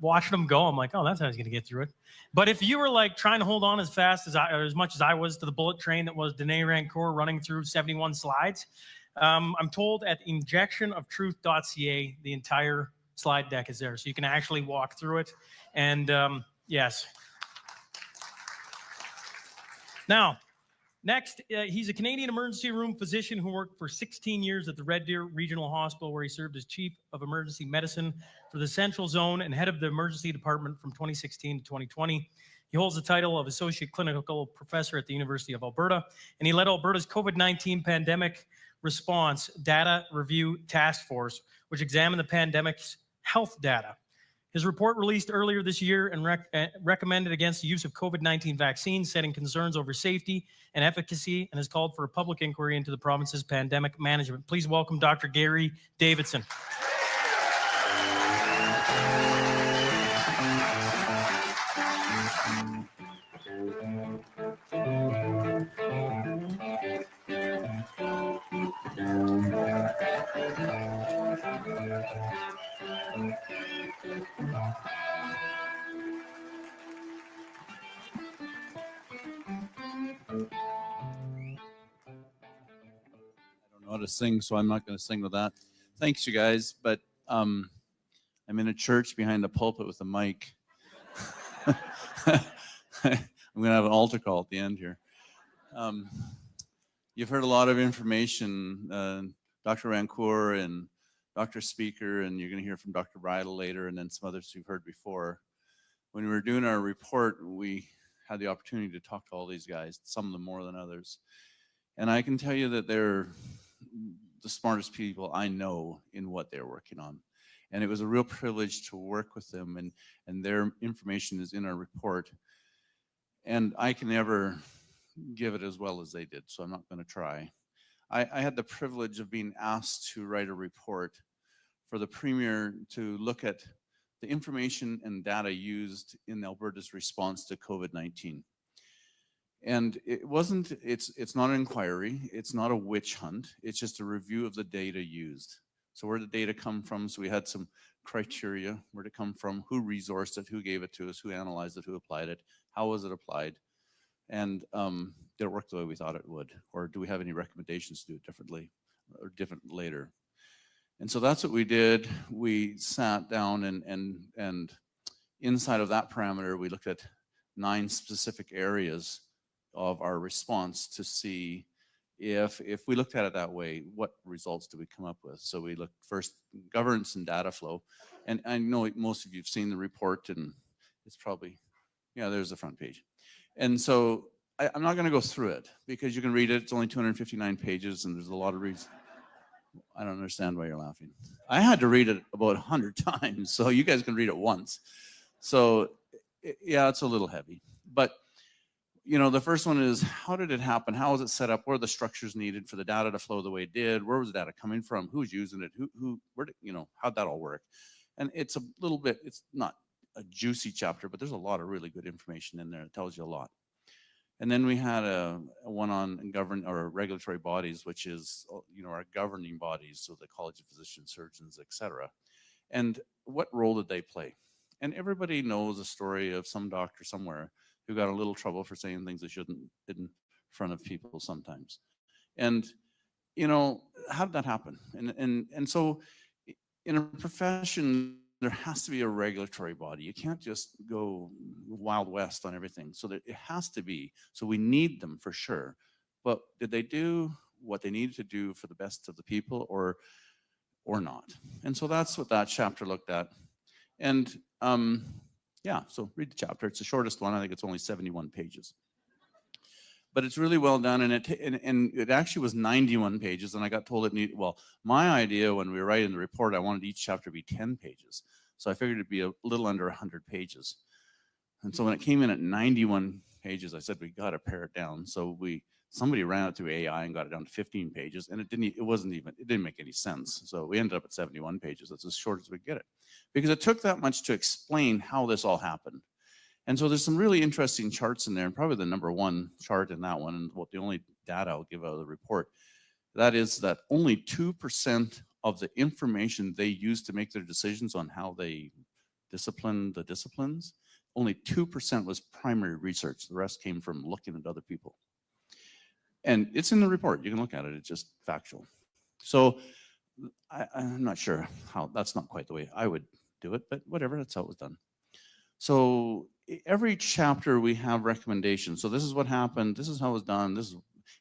watching him go, I'm like, oh, that's how he's going to get through it. But if you were like trying to hold on as fast as as much as I was to the bullet train that was Dene Rancourt running through 71 slides, I'm told at injectionoftruth.ca, the entire slide deck is there, so you can actually walk through it. And yes. Now, next, he's a Canadian emergency room physician who worked for 16 years at the Red Deer Regional Hospital, where he served as chief of emergency medicine for the Central Zone and head of the emergency department from 2016 to 2020. He holds the title of associate clinical professor at the University of Alberta, and he led Alberta's COVID-19 pandemic response data review task force, which examined the pandemic's health data. His report released earlier this year and recommended against the use of COVID-19 vaccines, citing concerns over safety and efficacy, and has called for a public inquiry into the province's pandemic management. Please welcome Dr. Gary Davidson. How to sing, so I'm not going to sing with that. Thanks, you guys, but I'm in a church behind a pulpit with a mic. I'm going to have an altar call at the end here. You've heard a lot of information, Dr. Rancourt and Dr. Speaker, and you're going to hear from Dr. Bridle later, and then some others you've heard before. when we were doing our report, we had the opportunity to talk to all these guys, some of them more than others. And I can tell you that they're the smartest people I know in what they're working on. And it was a real privilege to work with them, and their information is in our report. And I can never give it as well as they did, so I'm not going to try. I had the privilege of being asked to write a report for the Premier to look at the information and data used in Alberta's response to COVID-19. And it's not an inquiry, it's not a witch hunt, it's just a review of the data used. So where did the data come from? So we had some criteria, where did it come from, who resourced it, who gave it to us, who analyzed it, who applied it, how was it applied? And did it work the way we thought it would? Or do we have any recommendations to do it differently or different later? And so that's what we did. We sat down and inside of that parameter, we looked at 9 specific areas of our response to see if we looked at it that way, what results do we come up with? So we looked first governance and data flow. And I know most of you have seen the report, and it's probably, yeah, there's the front page. And so I'm not going to go through it because you can read it. It's only 259 pages, and there's a lot of reasons. I don't understand why you're laughing. I had to read it about 100 times, so you guys can read it once. So yeah, it's a little heavy. But you know, the first one is, how did it happen? How was it set up? What are the structures needed for the data to flow the way it did? Where was the data coming from? Who's using it? Where did, you know, how'd that all work? And it's a little bit, it's not a juicy chapter, but there's a lot of really good information in there. It tells you a lot. And then we had a one on regulatory bodies, which is, you know, our governing bodies, so the College of Physicians, Surgeons, etc. And what role did they play? And everybody knows a story of some doctor somewhere who got a little trouble for saying things they shouldn't in front of people sometimes. And, you know, how did that happen? And so in a profession, there has to be a regulatory body. You can't just go Wild West on everything. So that it has to be. So we need them for sure. But did they do what they needed to do for the best of the people or not? And so that's what that chapter looked at. And yeah, so read the chapter. It's the shortest one. I think it's only 71 pages. But it's really well done, and it actually was 91 pages, and I got told it needed, well, my idea when we were writing the report, I wanted each chapter to be 10 pages. So I figured it'd be a little under 100 pages. And so when it came in at 91 pages, I said, we got to pare it down. So somebody ran it through AI and got it down to 15 pages, and it didn't make any sense. So we ended up at 71 pages. That's as short as we get it. Because it took that much to explain how this all happened. And so there's some really interesting charts in there, and probably the number one chart in that one, and the only data I'll give out of the report, that is that only 2% of the information they use to make their decisions on how they discipline the disciplines, only 2% was primary research. The rest came from looking at other people. And it's in the report. You can look at it. It's just factual. So I'm not sure how, that's not quite the way I would do it, but whatever, that's how it was done. So every chapter we have recommendations. So this is what happened. This is how it was done.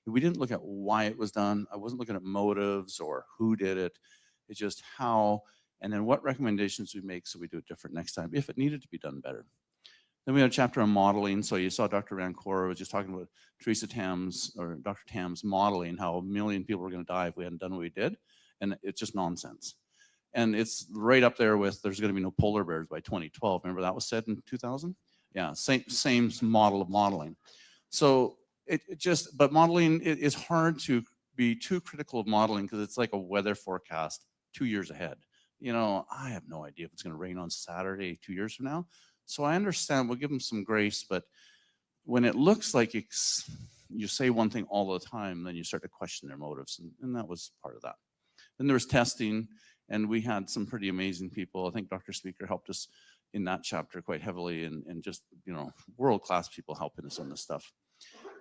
We didn't look at why it was done. I wasn't looking at motives or who did it. It's just how, and then what recommendations we make so we do it different next time if it needed to be done better. Then we had a chapter on modeling. So you saw Dr. Rancor was just talking about Teresa Tam's or Dr. Tam's modeling, how 1 million people were going to die if we hadn't done what we did. And it's just nonsense. And it's right up there with there's going to be no polar bears by 2012. Remember that was said in 2000? Yeah, same model of modeling. So but modeling, it is hard to be too critical of modeling because it's like a weather forecast 2 years ahead. You know, I have no idea if it's going to rain on Saturday 2 years from now. So I understand, we'll give them some grace, but when it looks like you say one thing all the time, then you start to question their motives, and that was part of that. Then there was testing, and we had some pretty amazing people. I think Dr. Speaker helped us in that chapter quite heavily, and just, you know, world-class people helping us on this stuff.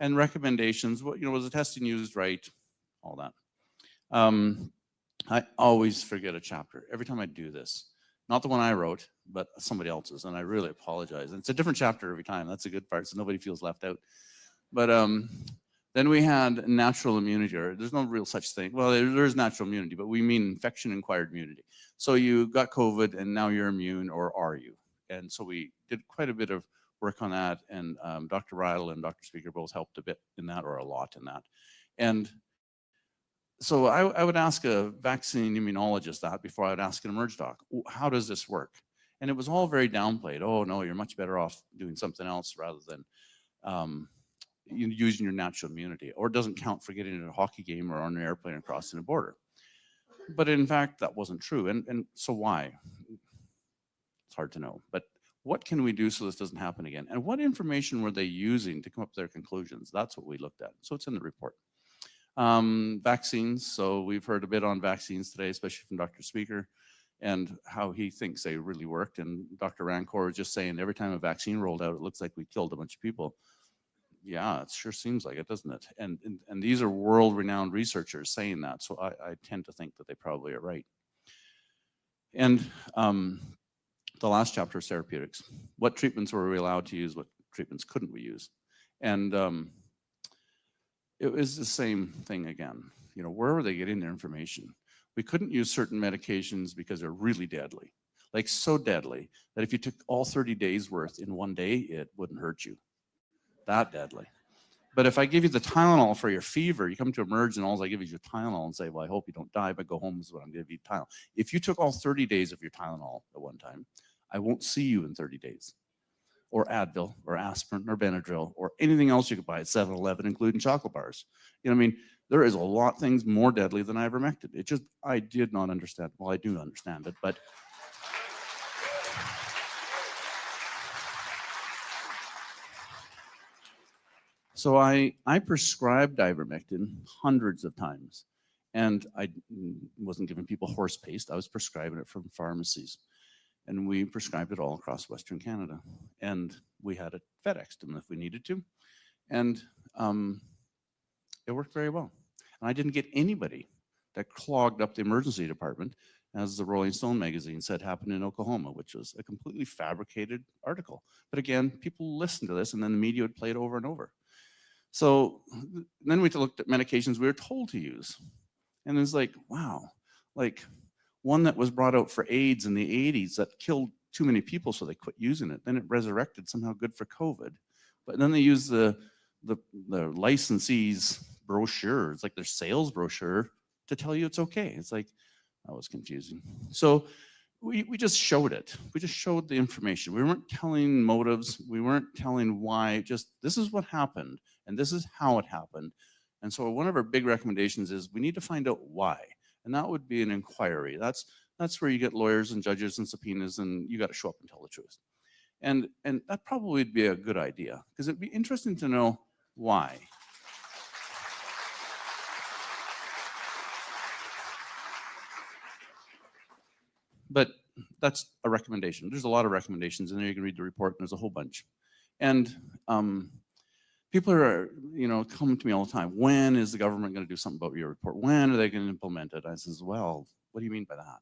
And recommendations, you know, was the testing used right? All that. I always forget a chapter every time I do this. Not the one I wrote, but somebody else's, and I really apologize. And it's a different chapter every time. That's a good part, so nobody feels left out. But then we had natural immunity, or there's no real such thing. Well, there is natural immunity, but we mean infection-acquired immunity. So you got COVID, and now you're immune, or are you? And so we did quite a bit of work on that. And Dr. Ryle and Dr. Speaker both helped a bit in that, or a lot in that. And so I would ask a vaccine immunologist that before I would ask an emerge doc, how does this work? And it was all very downplayed. Oh no, you're much better off doing something else rather than using your natural immunity, or it doesn't count for getting in a hockey game or on an airplane or crossing a border. But in fact, that wasn't true. And so why? It's hard to know. But what can we do so this doesn't happen again? And what information were they using to come up with their conclusions? That's what we looked at. So it's in the report. Vaccines. So we've heard a bit on vaccines today, especially from Dr. Speaker, and how he thinks they really worked. And Dr. Rancor was just saying every time a vaccine rolled out, it looks like we killed a bunch of people. Yeah, it sure seems like it, doesn't it? And these are world-renowned researchers saying that. So I tend to think that they probably are right. And the last chapter is therapeutics. What treatments were we allowed to use? What treatments couldn't we use? And it was the same thing again. You know, where were they getting their information? We couldn't use certain medications because they're really deadly, like so deadly that if you took all 30 days worth in one day, it wouldn't hurt you. That deadly. But if I give you the Tylenol for your fever, you come to emerge and all I give you is your Tylenol and say, well, I hope you don't die, but go home is what I'm giving you, Tylenol. If you took all 30 days of your Tylenol at one time, I won't see you in 30 days. Or Advil, or aspirin, or Benadryl, or anything else you could buy at 7-Eleven, including chocolate bars. You know what I mean? There is a lot of things more deadly than ivermectin. It just, I did not understand. Well, I do understand it, but so I prescribed ivermectin hundreds of times, and I wasn't giving people horse paste. I was prescribing it from pharmacies, and we prescribed it all across Western Canada, and we had it FedExed them if we needed to, and it worked very well. And I didn't get anybody that clogged up the emergency department, as the Rolling Stone magazine said happened in Oklahoma, which was a completely fabricated article. But again, people listened to this, and then the media would play it over and over. So then we looked at medications we were told to use. And it's like, wow, like one that was brought out for AIDS in the 80s that killed too many people, so they quit using it. Then it resurrected, somehow good for COVID. But then they used the licensee's brochure, it's like their sales brochure, to tell you it's okay. It's like, that was confusing. So we just showed it. We just showed the information. We weren't telling motives. We weren't telling why, just this is what happened and this is how it happened. And so one of our big recommendations is we need to find out why. And that would be an inquiry. That's where you get lawyers and judges and subpoenas, and you got to show up and tell the truth. And that probably would be a good idea, because it'd be interesting to know why. But that's a recommendation. There's a lot of recommendations in there. You can read the report, and there's a whole bunch. And people are, come to me all the time. When is the government going to do something about your report? When are they going to implement it? I says, well, what do you mean by that?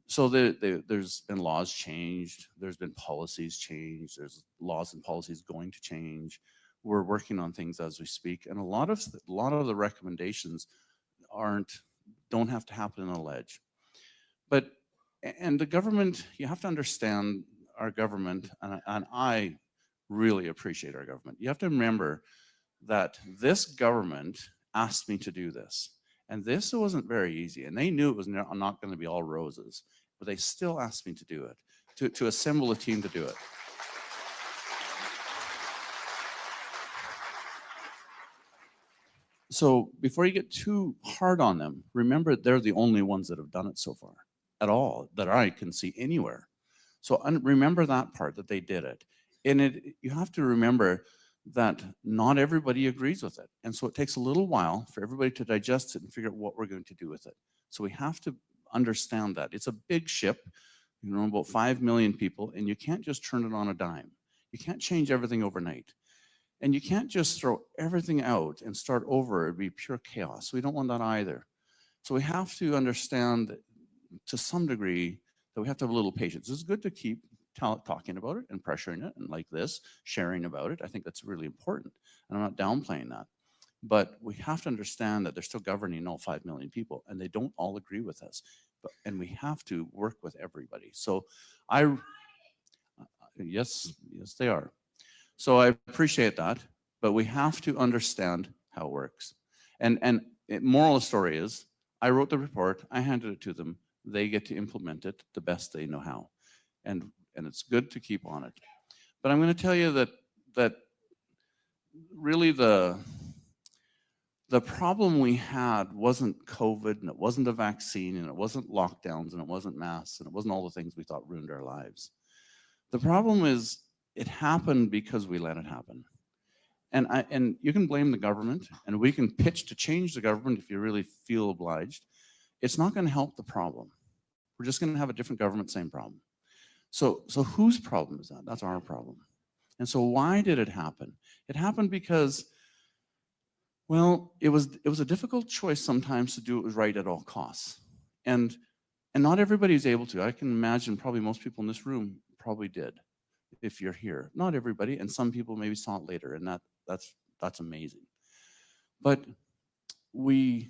So there's been laws changed. There's been policies changed. There's laws and policies going to change. We're working on things as we speak. And a lot of the recommendations don't have to happen in a ledge. And the government, you have to understand our government, and I really appreciate our government. You have to remember that this government asked me to do this. And this wasn't very easy. And they knew it was not going to be all roses, but they still asked me to do it, to assemble a team to do it. So before you get too hard on them, remember they're the only ones that have done it so far at all that I can see anywhere. So remember that part, that they did it. And you have to remember that not everybody agrees with it. And so it takes a little while for everybody to digest it and figure out what we're going to do with it. So we have to understand that. It's a big ship, about 5 million people, and you can't just turn it on a dime. You can't change everything overnight. And you can't just throw everything out and start over. It'd be pure chaos. We don't want that either. So we have to understand that, to some degree, that we have to have a little patience. It's good to keep talking about it and pressuring it, and like this, sharing about it. I think that's really important. And I'm not downplaying that. But we have to understand that they're still governing all 5 million people, and they don't all agree with us. And we have to work with everybody. So Yes, yes, they are. So I appreciate that, but we have to understand how it works. Moral of the story is, I wrote the report, I handed it to them, they get to implement it the best they know how. And it's good to keep on it. But I'm going to tell you that really the problem we had wasn't COVID, and it wasn't a vaccine, and it wasn't lockdowns, and it wasn't masks, and it wasn't all the things we thought ruined our lives. The problem is it happened because we let it happen. And you can blame the government, and we can pitch to change the government if you really feel obliged. It's not going to help the problem. We're just going to have a different government, same problem. So whose problem is that? That's our problem. And so why did it happen? It happened because, well, it was a difficult choice sometimes to do what was right at all costs. And not everybody is able to. I can imagine probably most people in this room probably did, if you're here. Not everybody, and some people maybe saw it later, and that's amazing. But we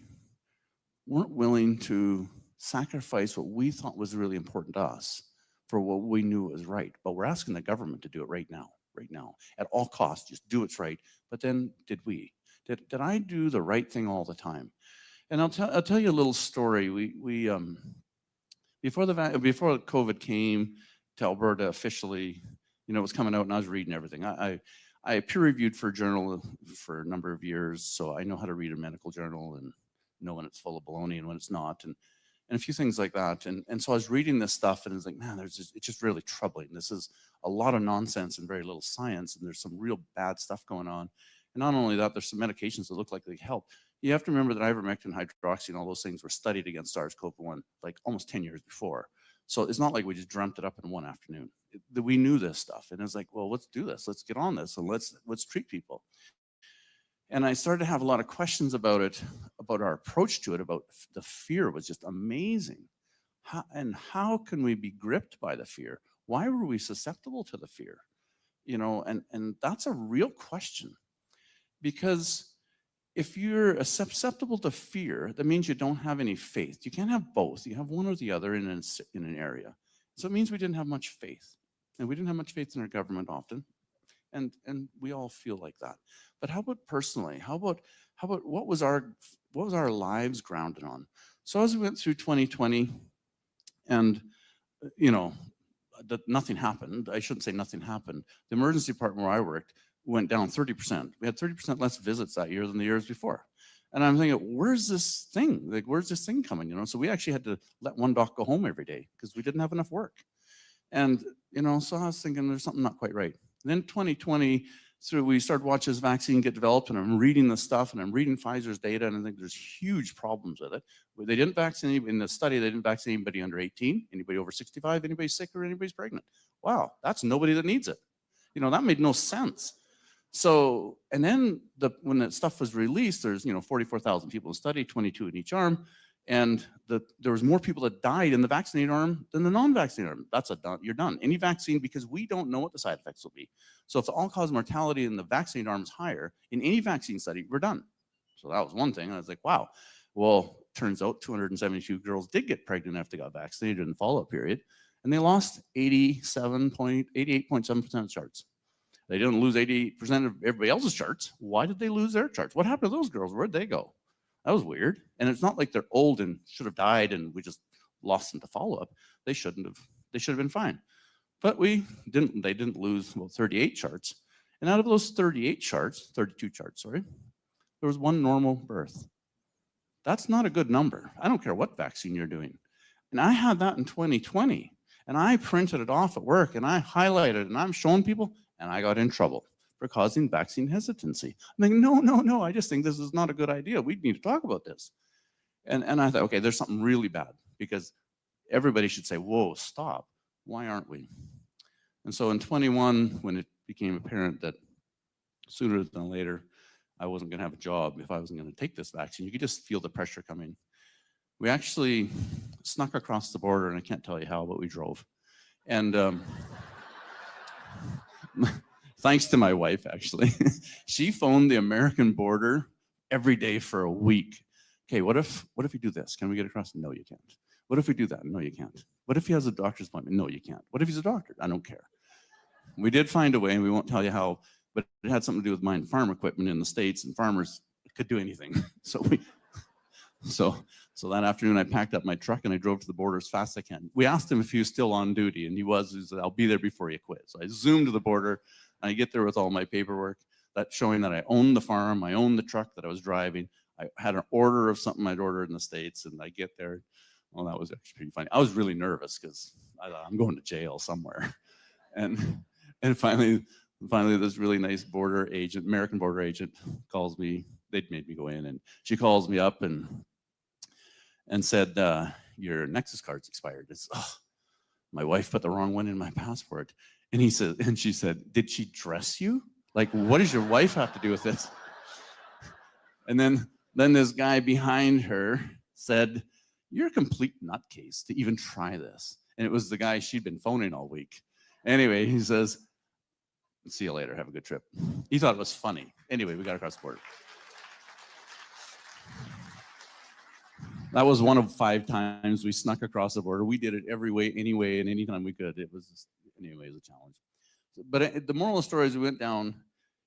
weren't willing to sacrifice what we thought was really important to us for what we knew was right. But we're asking the government to do it right now, at all costs, just do what's right. But then did we? Did I do the right thing all the time? And I'll tell you a little story. We before COVID came to Alberta officially, it was coming out, and I was reading everything. I peer reviewed for a journal for a number of years, so I know how to read a medical journal and know when it's full of baloney and when it's not, and a few things like that. And so I was reading this stuff, and it's like, man, it's just really troubling. This is a lot of nonsense and very little science, and there's some real bad stuff going on. And not only that, there's some medications that look like they help. You have to remember that ivermectin, hydroxy, and all those things were studied against SARS-CoV-1 like almost 10 years before. So it's not like we just dreamt it up in one afternoon. We knew this stuff, and it's like, well, let's do this. Let's get on this, and let's treat people. And I started to have a lot of questions about it, about our approach to it, about the fear was just amazing. How can we be gripped by the fear? Why were we susceptible to the fear? And that's a real question. Because if you're susceptible to fear, that means you don't have any faith. You can't have both. You have one or the other in an area. So it means we didn't have much faith. And we didn't have much faith in our government often. And we all feel like that. But how about personally? How about what was our lives grounded on? So as we went through 2020, and that nothing happened. I shouldn't say nothing happened. The emergency department where I worked went down 30%. We had 30% less visits that year than the years before. And I'm thinking, where's this thing? Like, where's this thing coming? So we actually had to let one doc go home every day because we didn't have enough work. And so I was thinking there's something not quite right. And then 2020, we started watching this vaccine get developed, and I'm reading the stuff, and I'm reading Pfizer's data, and I think there's huge problems with it. They didn't vaccinate, in the study, they didn't vaccinate anybody under 18, anybody over 65, anybody sick, or anybody's pregnant. Wow, that's nobody that needs it. That made no sense. So, and then when that stuff was released, there's 44,000 people in the study, 22 in each arm, and there was more people that died in the vaccinated arm than the non-vaccinated arm. You're done. Any vaccine, because we don't know what the side effects will be. So if the all-cause mortality in the vaccinated arm is higher, in any vaccine study, we're done. So that was one thing. And I was like, wow. Well, turns out 272 girls did get pregnant after they got vaccinated in the follow-up period, and they lost 88.7% of charts. They didn't lose 88% of everybody else's charts. Why did they lose their charts? What happened to those girls? Where'd they go? That was weird. And it's not like they're old and should have died and we just lost them to follow-up. They should have been fine. But they didn't lose 38 charts. And out of those 32 charts, sorry, there was one normal birth. That's not a good number. I don't care what vaccine you're doing. And I had that in 2020. And I printed it off at work, and I highlighted it, and I'm showing people, and I got in trouble for causing vaccine hesitancy. I'm like, no, I just think this is not a good idea. We need to talk about this. And I thought, okay, there's something really bad, because everybody should say, whoa, stop. Why aren't we? And so in 21, when it became apparent that sooner than later, I wasn't gonna have a job if I wasn't gonna take this vaccine, you could just feel the pressure coming. We actually snuck across the border, and I can't tell you how, but we drove. And thanks to my wife, actually. She phoned the American border every day for a week. Okay, what if you do this? Can we get across? No, you can't. What if we do that? No, you can't. What if he has a doctor's appointment? No, you can't. What if he's a doctor? I don't care. we did find a way, and we won't tell you how, but it had something to do with mine farm equipment in the States, and farmers could do anything. So that afternoon I packed up my truck and I drove to the border as fast as I can. We asked him if he was still on duty, and he said, I'll be there before you quit. So I zoomed to the border, and I get there with all my paperwork, that showing that I owned the farm, I owned the truck that I was driving. I had an order of something I'd ordered in the States, and I get there. Well, that was actually pretty funny. I was really nervous because I thought I'm going to jail somewhere. And finally this really nice border agent, American border agent, calls me. They'd made me go in, and she calls me up and said, your Nexus card's expired. It's, oh, my wife put the wrong one in my passport. And she said, did she dress you? Like, what does your wife have to do with this? And then this guy behind her said, you're a complete nutcase to even try this. And it was the guy she'd been phoning all week. Anyway, he says, see you later, have a good trip. He thought it was funny. Anyway, we got across the border. That was one of 5 times we snuck across the border. We did it every way, anyway, and anytime we could. It was just, anyway, it was a challenge. But the moral of the story is we went down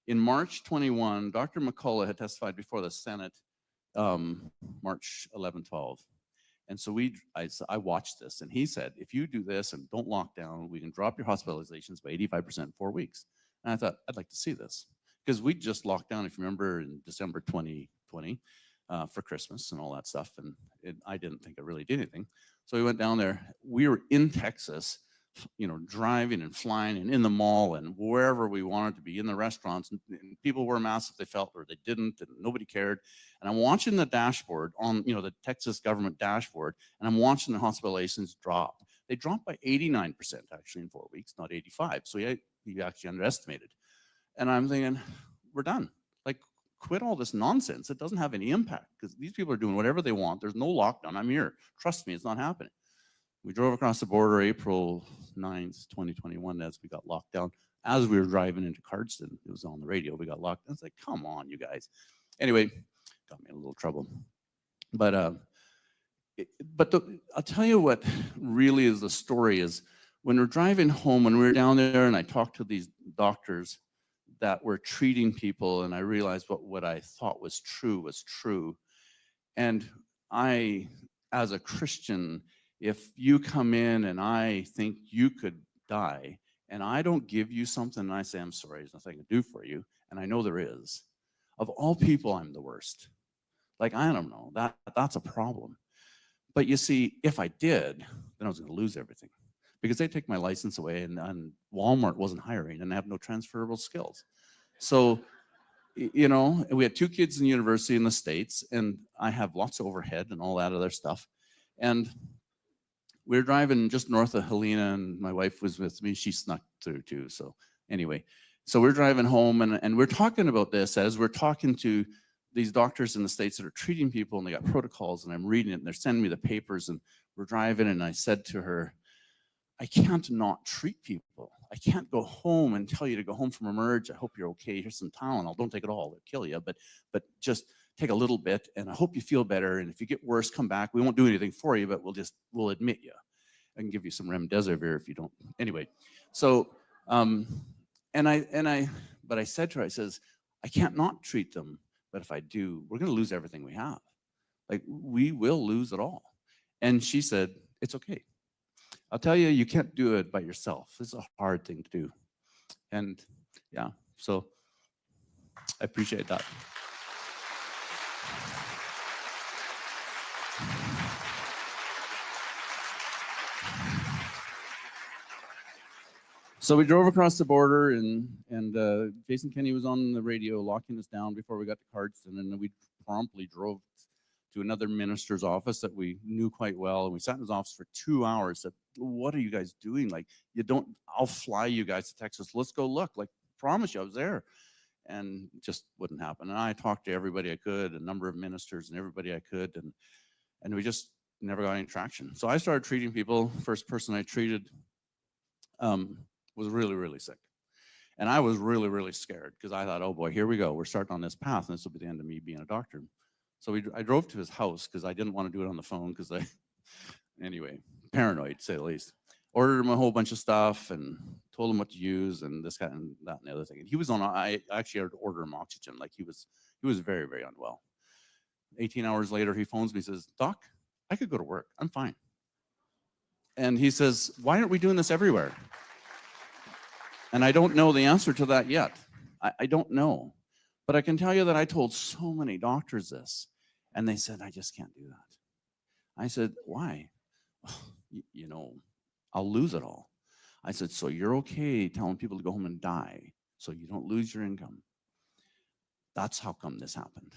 in March 21. Dr. McCullough had testified before the Senate, March 11, 12. And so I watched this, and he said, if you do this and don't lock down, we can drop your hospitalizations by 85% in 4 weeks. And I thought, I'd like to see this. Because we just locked down, if you remember, in December 2020. For Christmas and all that stuff, and I didn't think it really did anything. So we went down there. We were in Texas, driving and flying and in the mall and wherever we wanted to be, in the restaurants, and people wore masks if they felt, or they didn't, and nobody cared. And I'm watching the dashboard on, the Texas government dashboard, and I'm watching the hospitalizations drop. They dropped by 89% actually in 4 weeks, not 85. So he actually underestimated. And I'm thinking, we're done. Like, quit all this nonsense. It doesn't have any impact because these people are doing whatever they want. There's no lockdown. I'm here. Trust me, it's not happening. We drove across the border April 9th, 2021 as we got locked down. As we were driving into Cardston, it was on the radio, we got locked down. It's like, come on, you guys. Anyway, got me in a little trouble. But I'll tell you what really is the story is when we're driving home, when we were down there and I talked to these doctors that were treating people, and I realized what I thought was true. And I, as a Christian, if you come in and I think you could die, and I don't give you something, and I say, I'm sorry, there's nothing I can do for you, and I know there is, of all people, I'm the worst. Like, I don't know, that's a problem. But you see, if I did, then I was gonna lose everything. Because they take my license away, and Walmart wasn't hiring, and I have no transferable skills. So, we had 2 kids in university in the States, and I have lots of overhead and all that other stuff. And we were driving just north of Helena, and my wife was with me. She snuck through too. So anyway, so we're driving home, and we're talking about this as we're talking to these doctors in the States that are treating people, and they got protocols, and I'm reading it, and they're sending me the papers, and we're driving, and I said to her, I can't not treat people. I can't go home and tell you to go home from Emerge. I hope you're okay. Here's some Tylenol. Don't take it all. It'll kill you. But just take a little bit, and I hope you feel better. And if you get worse, come back. We won't do anything for you, but we'll admit you. I can give you some remdesivir if you don't. Anyway, so but I said to her, I says, I can't not treat them, but if I do, we're going to lose everything we have. Like, we will lose it all. And she said, it's okay. I'll tell you, you can't do it by yourself. It's a hard thing to do. And yeah, so I appreciate that. So we drove across the border, and Jason Kenney was on the radio locking us down before we got to Cardston, and then we promptly drove to another minister's office that we knew quite well, and we sat in his office for 2 hours. Said, "What are you guys doing? Like, I'll fly you guys to Texas. Let's go look. Like, promise you, I was there." And it just wouldn't happen. And I talked to everybody I could, a number of ministers and everybody I could, and we just never got any traction. So I started treating people. First person I treated was really, really sick. And I was really, really scared because I thought, oh boy, here we go. We're starting on this path, and this will be the end of me being a doctor. So I drove to his house because I didn't want to do it on the phone because anyway, paranoid to say the least. ordered him a whole bunch of stuff and told him what to use and this guy and that and the other thing. And he was on, I actually had to order him oxygen. Like he was very, very unwell. 18 hours later, he phones me, says, Doc, I could go to work. I'm fine. And he says, why aren't we doing this everywhere? And I don't know the answer to that yet. I don't know. But I can tell you that I told so many doctors this, and they said, I just can't do that. I said, why? You know, I'll lose it all. I said, so you're okay telling people to go home and die so you don't lose your income. That's how come this happened,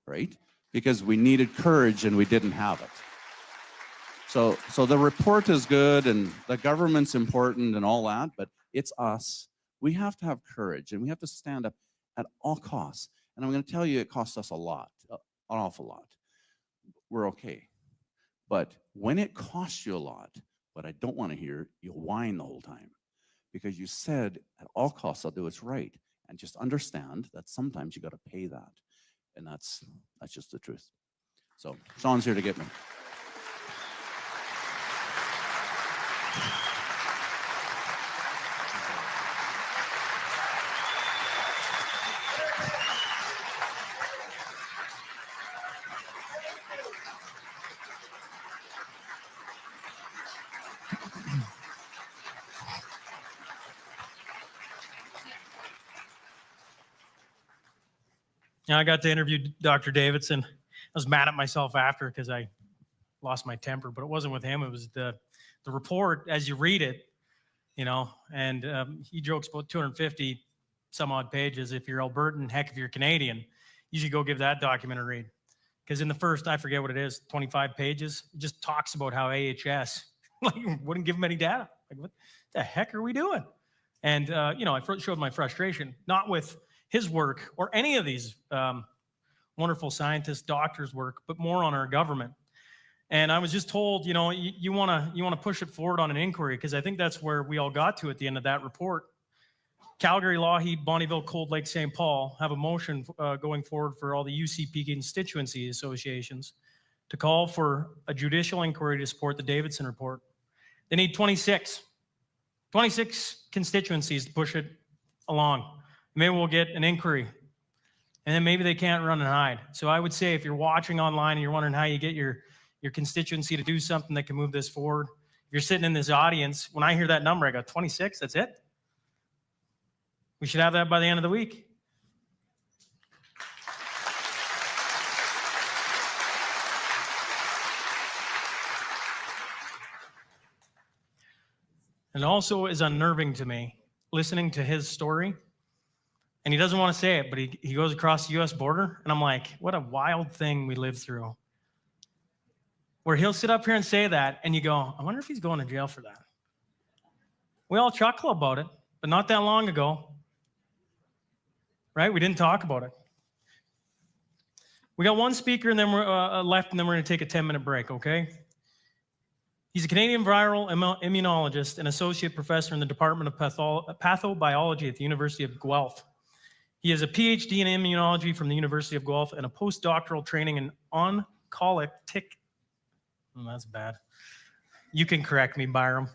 right? Because we needed courage and we didn't have it. So the report is good and the government's important and all that, but it's us. We have to have courage and we have to stand up at all costs. And I'm going to tell you, it costs us a lot, an awful lot. We're okay. But when it costs you a lot, what I don't want to hear, you whine the whole time because you said at all costs, I'll do what's right. And just understand that sometimes you got to pay that. And that's just the truth. So Sean's here to get me. I got to interview Dr. Davidson. I was mad at myself after because I lost my temper, but it wasn't with him. It was the report as you read it, you know, and he jokes about 250 some odd pages. If you're Albertan, heck, if you're Canadian, you should go give that document a read. Because in the first, I forget what it is, 25 pages, it just talks about how AHS wouldn't give him any data. Like, what the heck are we doing? And, you know, I showed my frustration, not with his work or any of these wonderful scientists, doctors' work, but more on our government. And I was just told, you know, you want to push it forward on an inquiry because I think that's where we all got to at the end of that report. Calgary, Lougheed, Bonnyville, Cold Lake, St. Paul have a motion going forward for all the UCP constituency associations to call for a judicial inquiry to support the Davidson report. They need 26 constituencies to push it along. Maybe we'll get an inquiry, and then maybe they can't run and hide. So I would say if you're watching online and you're wondering how you get your constituency to do something that can move this forward, if you're sitting in this audience, when I hear that number, I go, 26, that's it? We should have that by the end of the week. And also is unnerving to me, listening to his story. And he doesn't want to say it, but he goes across the U.S. border. And I'm like, what a wild thing we live through. Where he'll sit up here and say that, and you go, I wonder if he's going to jail for that. We all chuckle about it, but not that long ago. Right? We didn't talk about it. We got one speaker and then we're left, and then we're going to take a 10-minute break, okay? He's a Canadian viral immunologist and associate professor in the Department of Pathobiology at the University of Guelph. He has a PhD in immunology from the University of Guelph and a postdoctoral training in oncologic. Oh, that's bad. You can correct me, Byram.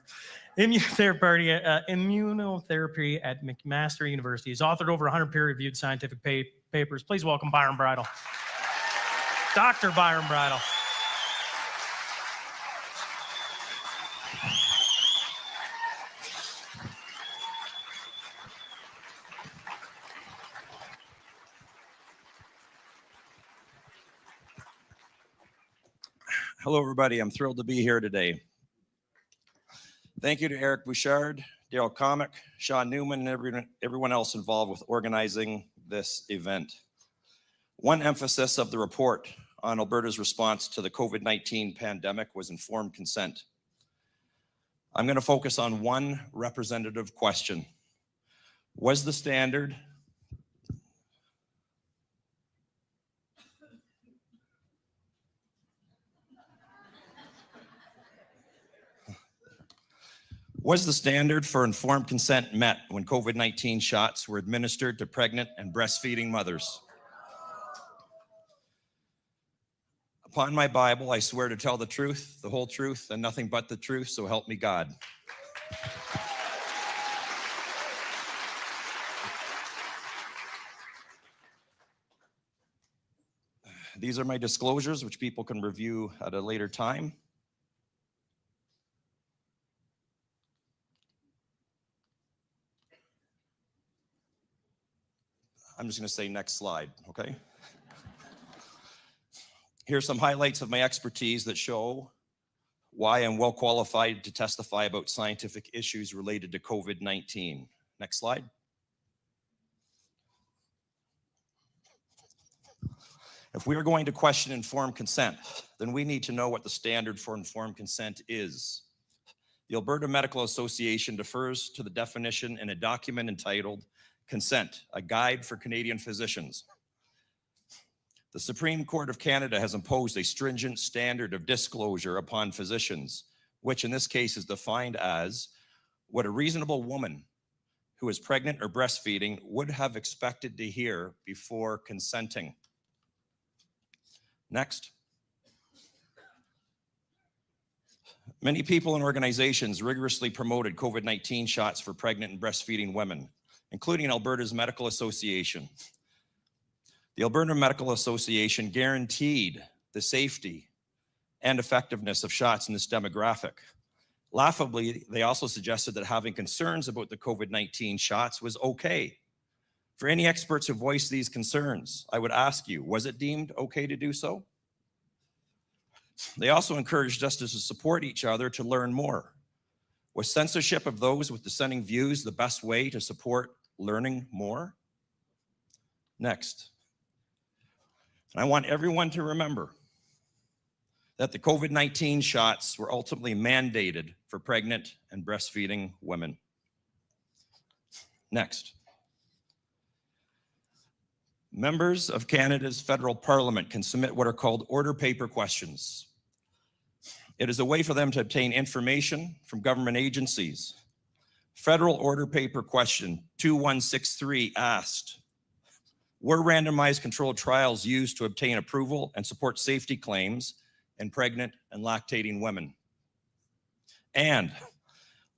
Immunotherapy at McMaster University. He's authored over 100 peer-reviewed scientific papers. Please welcome Byron Bridle. Dr. Byron Bridle. Hello, everybody. I'm thrilled to be here today. Thank you to Eric Bouchard, Daryl Comic, Sean Newman, and everyone else involved with organizing this event. One emphasis of the report on Alberta's response to the COVID-19 pandemic was informed consent. I'm going to focus on one representative question. Was the standard for informed consent met when COVID-19 shots were administered to pregnant and breastfeeding mothers? Upon my Bible, I swear to tell the truth, the whole truth, and nothing but the truth, so help me God. These are my disclosures, which people can review at a later time. I'm just going to say next slide, okay? Here's some highlights of my expertise that show why I'm well qualified to testify about scientific issues related to COVID-19. Next slide. If we are going to question informed consent, then we need to know what the standard for informed consent is. The Alberta Medical Association defers to the definition in a document entitled Consent, a Guide for Canadian Physicians. The Supreme Court of Canada has imposed a stringent standard of disclosure upon physicians, which in this case is defined as what a reasonable woman who is pregnant or breastfeeding would have expected to hear before consenting. Next. Many people and organizations rigorously promoted COVID-19 shots for pregnant and breastfeeding women, including Alberta's Medical Association. The Alberta Medical Association guaranteed the safety and effectiveness of shots in this demographic. Laughably, they also suggested that having concerns about the COVID-19 shots was okay. For any experts who voiced these concerns, I would ask you, was it deemed okay to do so? They also encouraged us to support each other to learn more. Was censorship of those with dissenting views the best way to support learning more? Next. And I want everyone to remember that the COVID-19 shots were ultimately mandated for pregnant and breastfeeding women. Next. Members of Canada's federal parliament can submit what are called order paper questions. It is a way for them to obtain information from government agencies. Federal order paper question 2163 asked, were randomized controlled trials used to obtain approval and support safety claims in pregnant and lactating women? And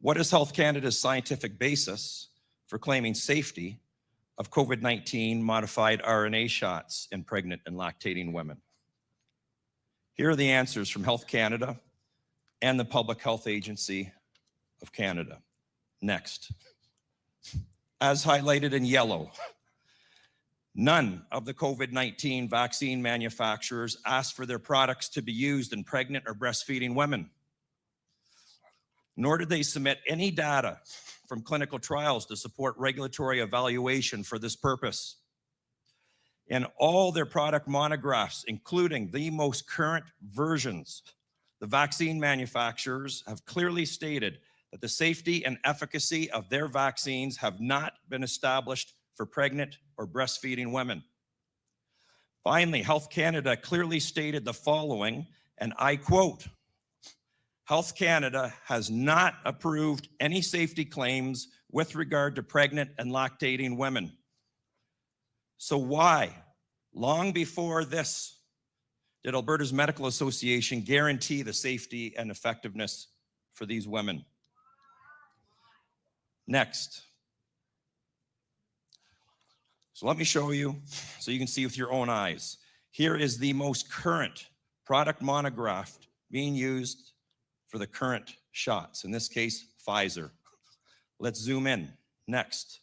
what is Health Canada's scientific basis for claiming safety of COVID-19 modified RNA shots in pregnant and lactating women? Here are the answers from Health Canada and the Public Health Agency of Canada. Next. As highlighted in yellow, none of the COVID-19 vaccine manufacturers asked for their products to be used in pregnant or breastfeeding women, nor did they submit any data from clinical trials to support regulatory evaluation for this purpose. In all their product monographs, including the most current versions, the vaccine manufacturers have clearly stated that the safety and efficacy of their vaccines have not been established for pregnant or breastfeeding women. Finally, Health Canada clearly stated the following, and I quote, Health Canada has not approved any safety claims with regard to pregnant and lactating women. So why, long before this, did Alberta's Medical Association guarantee the safety and effectiveness for these women? Next. So let me show you so you can see with your own eyes. Here is the most current product monograph being used for the current shots, in this case, Pfizer. Let's zoom in. Next.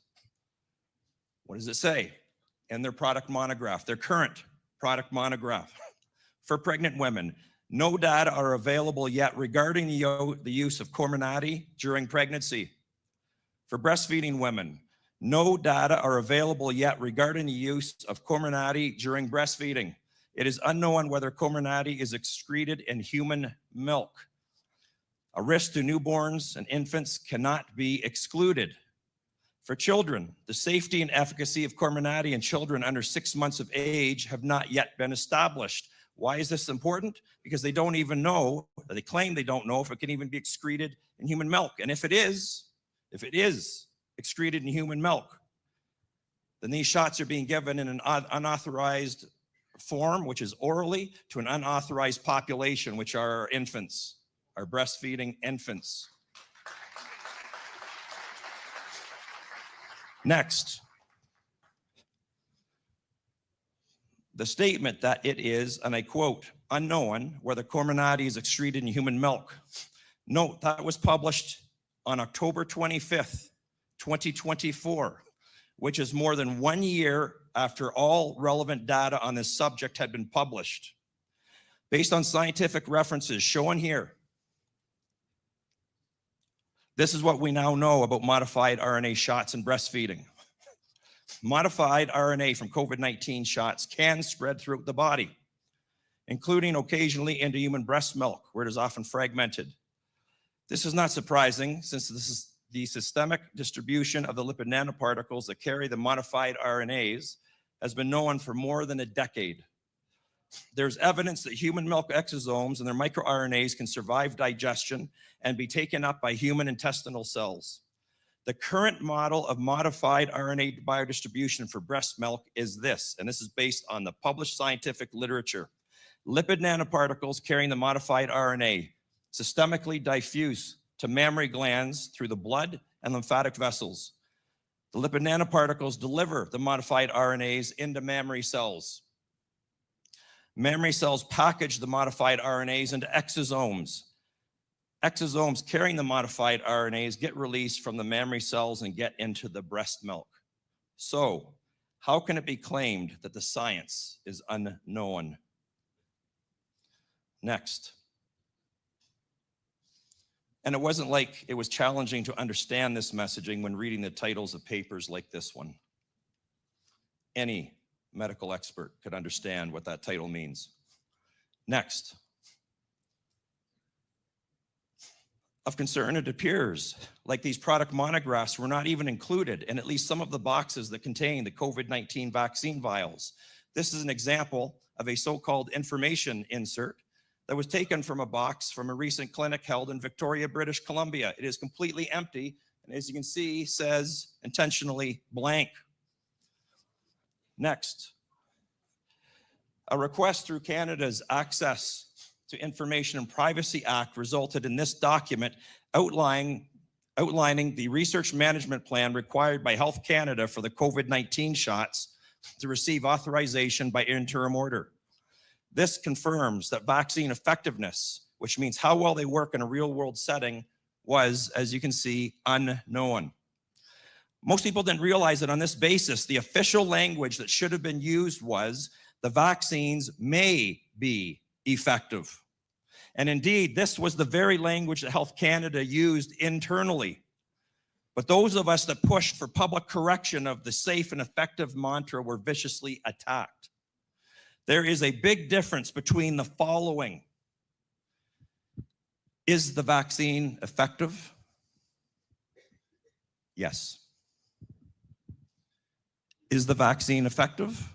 What does it say in their product monograph, their current product monograph? For pregnant women, no data are available yet regarding the use of Comirnaty during pregnancy. For breastfeeding women, no data are available yet regarding the use of Comirnaty during breastfeeding. It is unknown whether Comirnaty is excreted in human milk. A risk to newborns and infants cannot be excluded. For children, the safety and efficacy of Comirnaty in children under 6 months of age have not yet been established. Why is this important? Because they don't even know, or they claim they don't know if it can even be excreted in human milk. And if it is excreted in human milk, then these shots are being given in an unauthorized form, which is orally, to an unauthorized population, which are our infants, our breastfeeding infants. Next, the statement that it is, and I quote, unknown whether Comirnaty is excreted in human milk. Note that was published on October 25th, 2024, which is more than 1 year after all relevant data on this subject had been published. Based on scientific references shown here, this is what we now know about modified RNA shots in breastfeeding. Modified RNA from COVID-19 shots can spread throughout the body, including occasionally into human breast milk, where it is often fragmented. This is not surprising, since this is the systemic distribution of the lipid nanoparticles that carry the modified RNAs has been known for more than a decade. There's evidence that human milk exosomes and their microRNAs can survive digestion and be taken up by human intestinal cells. The current model of modified RNA biodistribution for breast milk is this, and this is based on the published scientific literature. Lipid nanoparticles carrying the modified RNA systemically diffuse to mammary glands through the blood and lymphatic vessels. The lipid nanoparticles deliver the modified RNAs into mammary cells. Mammary cells package the modified RNAs into exosomes. Exosomes carrying the modified RNAs get released from the mammary cells and get into the breast milk. So, how can it be claimed that the science is unknown? Next. And it wasn't like it was challenging to understand this messaging when reading the titles of papers like this one. Any medical expert could understand what that title means. Next. Of concern, it appears like these product monographs were not even included in at least some of the boxes that contain the COVID-19 vaccine vials. This is an example of a so-called information insert that was taken from a box from a recent clinic held in Victoria, British Columbia. It is completely empty, and as you can see, says intentionally blank. Next. A request through Canada's Access to Information and Privacy Act resulted in this document outlining the research management plan required by Health Canada for the COVID-19 shots to receive authorization by interim order. This confirms that vaccine effectiveness, which means how well they work in a real-world setting, was, as you can see, unknown. Most people didn't realize that on this basis, the official language that should have been used was, the vaccines may be effective. And indeed, this was the very language that Health Canada used internally. But those of us that pushed for public correction of the safe and effective mantra were viciously attacked. There is a big difference between the following. Is the vaccine effective? Yes. Is the vaccine effective?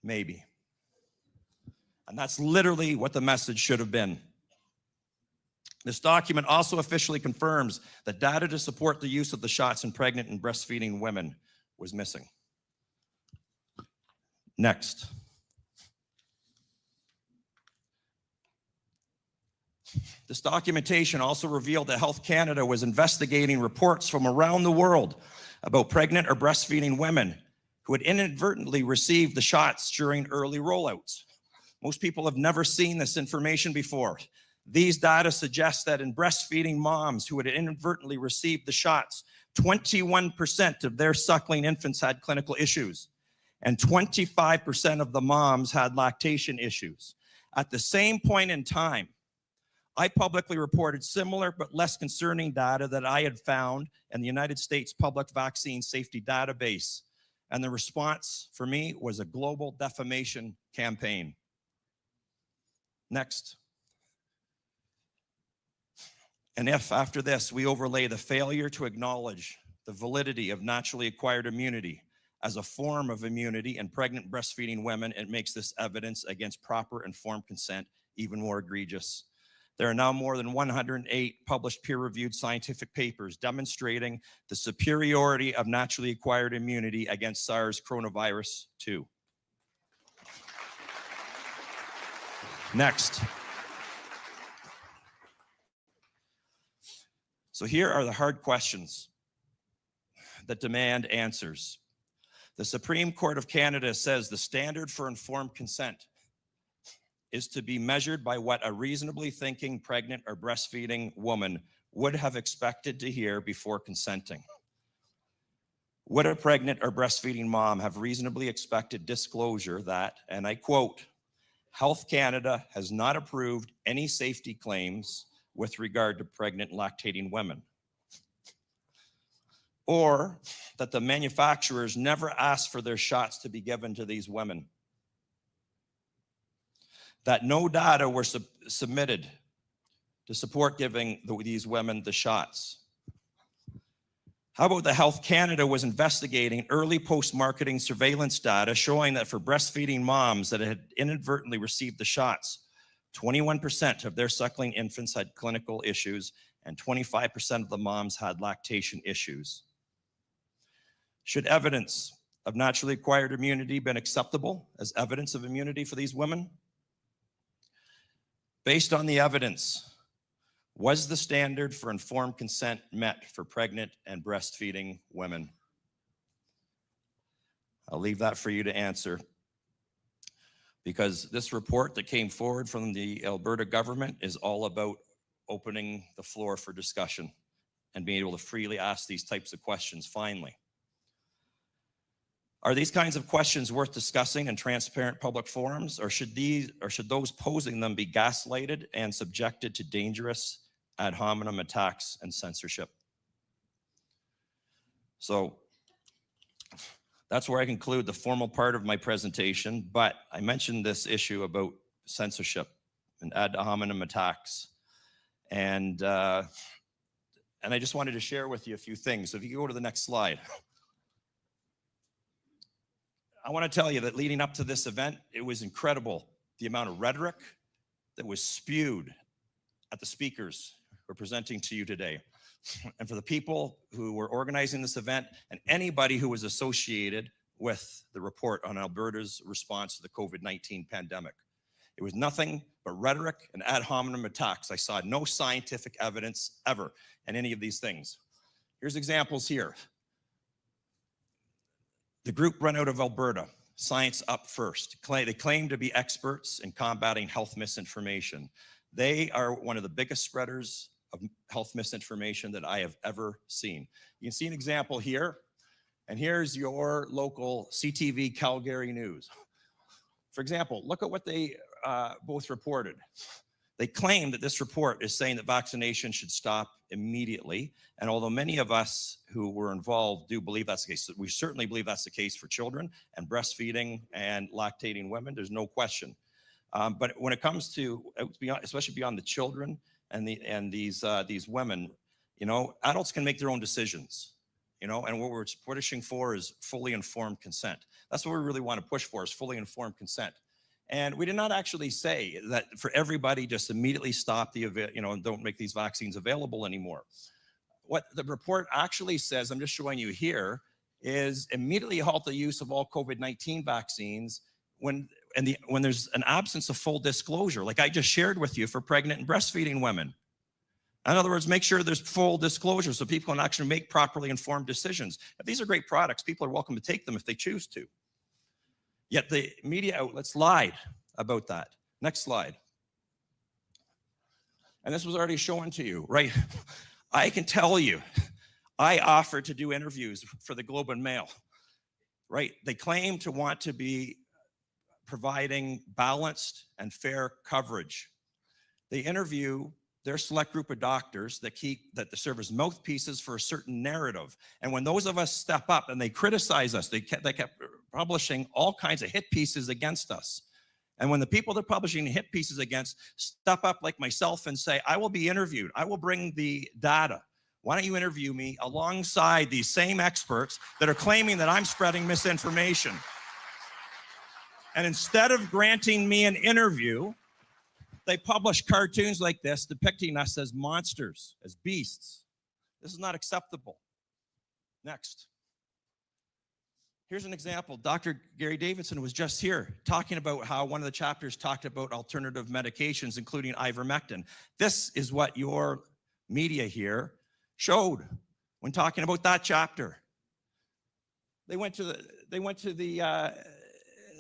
Maybe. And that's literally what the message should have been. This document also officially confirms that data to support the use of the shots in pregnant and breastfeeding women was missing. Next. This documentation also revealed that Health Canada was investigating reports from around the world about pregnant or breastfeeding women who had inadvertently received the shots during early rollouts. Most people have never seen this information before. These data suggest that in breastfeeding moms who had inadvertently received the shots, 21% of their suckling infants had clinical issues, and 25% of the moms had lactation issues. At the same point in time, I publicly reported similar but less concerning data that I had found in the United States Public Vaccine Safety Database. And the response for me was a global defamation campaign. Next. And if after this we overlay the failure to acknowledge the validity of naturally acquired immunity as a form of immunity in pregnant breastfeeding women, it makes this evidence against proper informed consent even more egregious. There are now more than 108 published peer-reviewed scientific papers demonstrating the superiority of naturally acquired immunity against SARS coronavirus 2. Next. So here are the hard questions that demand answers. The Supreme Court of Canada says the standard for informed consent is to be measured by what a reasonably thinking pregnant or breastfeeding woman would have expected to hear before consenting. Would a pregnant or breastfeeding mom have reasonably expected disclosure that, and I quote, Health Canada has not approved any safety claims with regard to pregnant lactating women, or that the manufacturers never asked for their shots to be given to these women, that no data were submitted to support giving these women the shots. How about the Health Canada was investigating early post-marketing surveillance data showing that for breastfeeding moms that had inadvertently received the shots, 21% of their suckling infants had clinical issues and 25% of the moms had lactation issues. Should evidence of naturally acquired immunity been acceptable as evidence of immunity for these women? Based on the evidence, was the standard for informed consent met for pregnant and breastfeeding women? I'll leave that for you to answer, because this report that came forward from the Alberta government is all about opening the floor for discussion and being able to freely ask these types of questions finally. Are these kinds of questions worth discussing in transparent public forums, or should those posing them be gaslighted and subjected to dangerous ad hominem attacks and censorship? So that's where I conclude the formal part of my presentation, but I mentioned this issue about censorship and ad hominem attacks. And I just wanted to share with you a few things. So if you go to the next slide. I want to tell you that leading up to this event, it was incredible the amount of rhetoric that was spewed at the speakers who are presenting to you today. And for the people who were organizing this event and anybody who was associated with the report on Alberta's response to the COVID-19 pandemic. It was nothing but rhetoric and ad hominem attacks. I saw no scientific evidence ever in any of these things. Here's examples here. The group run out of Alberta, Science Up First. They claim to be experts in combating health misinformation. They are one of the biggest spreaders of health misinformation that I have ever seen. You can see an example here, and here's your local CTV Calgary News. For example, look at what they both reported. They claim that this report is saying that vaccination should stop immediately. And although many of us who were involved do believe that's the case, we certainly believe that's the case for children and breastfeeding and lactating women, there's no question. But when it comes to, especially beyond the children and these women, you know, adults can make their own decisions, you know, and what we're pushing for is fully informed consent. That's what we really want to push for, is fully informed consent. And we did not actually say that for everybody just immediately stop and don't make these vaccines available anymore. What the report actually says, I'm just showing you here, is immediately halt the use of all COVID-19 vaccines when there's an absence of full disclosure, like I just shared with you for pregnant and breastfeeding women. In other words, make sure there's full disclosure so people can actually make properly informed decisions. If these are great products, people are welcome to take them if they choose to. Yet the media outlets lied about that. Next slide. And this was already shown to you, right? I can tell you, I offered to do interviews for the Globe and Mail, right? They claim to want to be providing balanced and fair coverage. They interview their select group of doctors that serve as mouthpieces for a certain narrative. And when those of us step up and they criticize us, they kept publishing all kinds of hit pieces against us. And when the people they're publishing hit pieces against step up like myself and say, I will be interviewed, I will bring the data. Why don't you interview me alongside these same experts that are claiming that I'm spreading misinformation? And instead of granting me an interview, They publish cartoons like this depicting us as monsters, as beasts. This is not acceptable. Next. Here's an example. Dr. Gary Davidson was just here talking about how one of the chapters talked about alternative medications, including ivermectin. This is what your media here showed when talking about that chapter. They went to the